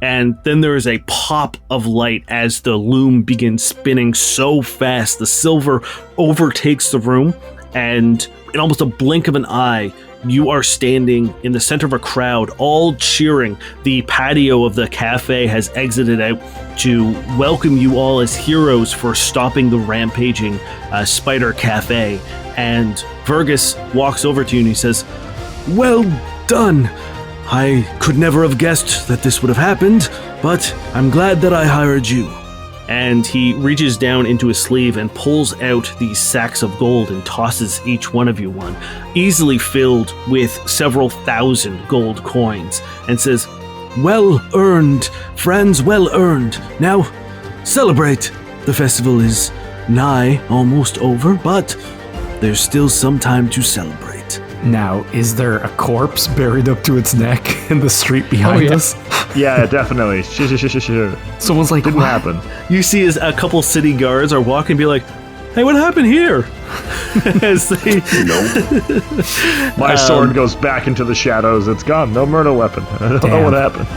And then there is a pop of light as the loom begins spinning so fast. The silver overtakes the room, and in almost a blink of an eye, you are standing in the center of a crowd, all cheering. The patio of the cafe has exited out to welcome you all as heroes for stopping the rampaging spider cafe. And Vergus walks over to you and he says, "Well done. I could never have guessed that this would have happened, but I'm glad that I hired you." And he reaches down into his sleeve and pulls out these sacks of gold and tosses each one of you one, easily filled with several thousand gold coins, and says, "Well earned, friends, well earned. Now, celebrate. The festival is nigh almost over, but there's still some time to celebrate." Now, is there a corpse buried up to its neck in the street behind us? Yeah, definitely. Sure. Someone's like, Didn't "What?" happen. You see as a couple city guards are walking and be like, "Hey, what happened here?" As they... My sword goes back into the shadows. It's gone. No murder weapon. I don't know what happened.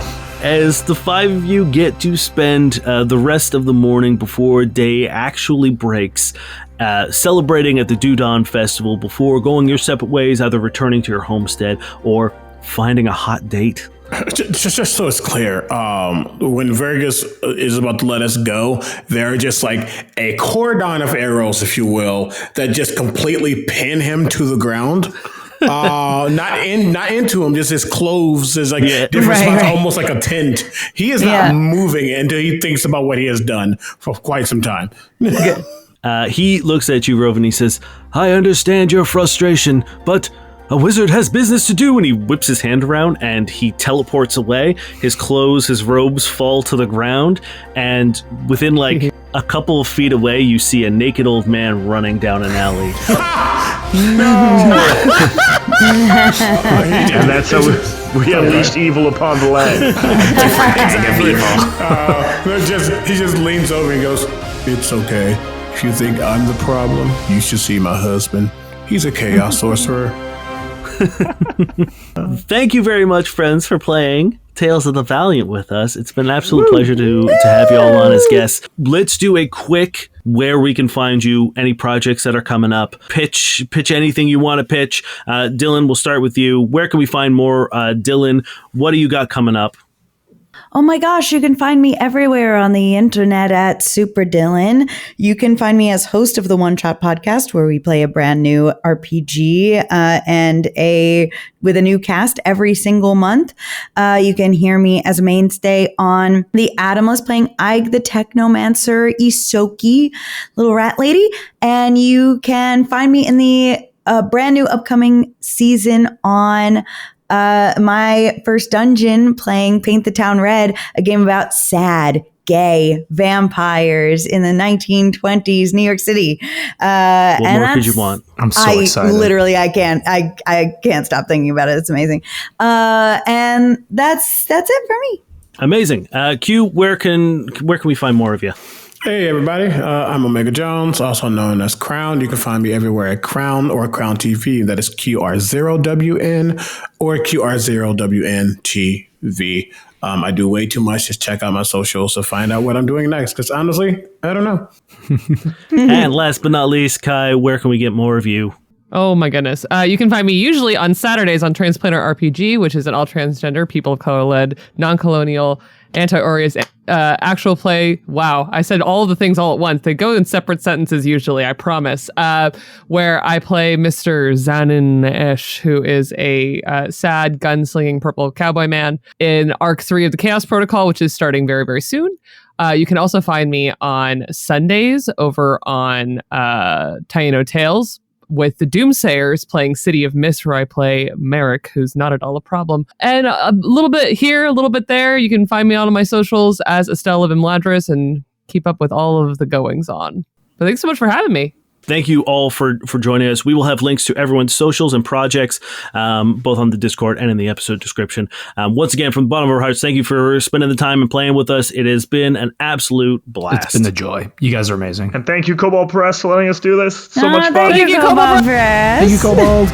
As the five of you get to spend the rest of the morning before day actually breaks, celebrating at the Dudon Festival before going your separate ways, either returning to your homestead or finding a hot date. Just so it's clear, when Vergus is about to let us go, there are just like a cordon of arrows, if you will, that just completely pin him to the ground. Not into him, just his clothes is like different spots, almost like a tent. He is not moving until he thinks about what he has done for quite some time. He looks at you, Rove, and he says, "I understand your frustration, but a wizard has business to do," and he whips his hand around and he teleports away. His clothes, his robes fall to the ground, and within like a couple of feet away, you see a naked old man running down an alley. And that's how we unleashed evil upon the land. He just leans over and goes, "It's okay. If you think I'm the problem, you should see my husband. He's a chaos sorcerer." Thank you very much, friends, for playing Tales of the Valiant with us. It's been an absolute pleasure to have you all on as guests. Let's do a quick where we can find you, any projects that are coming up. Pitch anything you want to pitch. Dillin, we'll start with you. Where can we find more Dillin? What do you got coming up? Oh my gosh, you can find me everywhere on the internet at Super Dillin. You can find me as host of the One Shot podcast, where we play a brand new RPG with a new cast every single month. You can hear me as a mainstay on The Atomless, playing Ig the Technomancer Isoki, little rat lady. And you can find me in the brand new upcoming season on my first dungeon, playing Paint the Town Red, a game about sad, gay vampires in the 1920s New York City. What more could you want? I'm so excited. Literally, I can't stop thinking about it. It's amazing. And that's it for me. Amazing. Q, where can we find more of you? Hey everybody, I'm Omega Jones, also known as Crown. You can find me everywhere at Crown or Crown TV. That is QR0WN or QR0WN TV. I do way too much. Just check out my socials to find out what I'm doing next. Because honestly, I don't know. And last but not least, Kai, where can we get more of you? Oh my goodness. You can find me usually on Saturdays on Transplanter RPG, which is an all transgender, people of color led, non-colonial, anti-Orias actual play. Wow. I said all of the things all at once. They go in separate sentences usually, I promise. Where I play Mr. Zanin-esh, who is a sad, gunslinging purple cowboy man in Arc 3 of the Chaos Protocol, which is starting very, very soon. You can also find me on Sundays over on Taino Tales with the Doomsayers, playing City of Mist, where I play Merrick, who's not at all a problem. And a little bit here, a little bit there. You can find me on my socials as Estelle of Imladris and keep up with all of the goings on. But thanks so much for having me. Thank you all for joining us. We will have links to everyone's socials and projects, both on the Discord and in the episode description. Once again, from the bottom of our hearts, thank you for spending the time and playing with us. It has been an absolute blast. It's been a joy. You guys are amazing. And thank you, Kobold Press, for letting us do this. So much fun. Thank you, Kobold Press. Thank you, Kobold.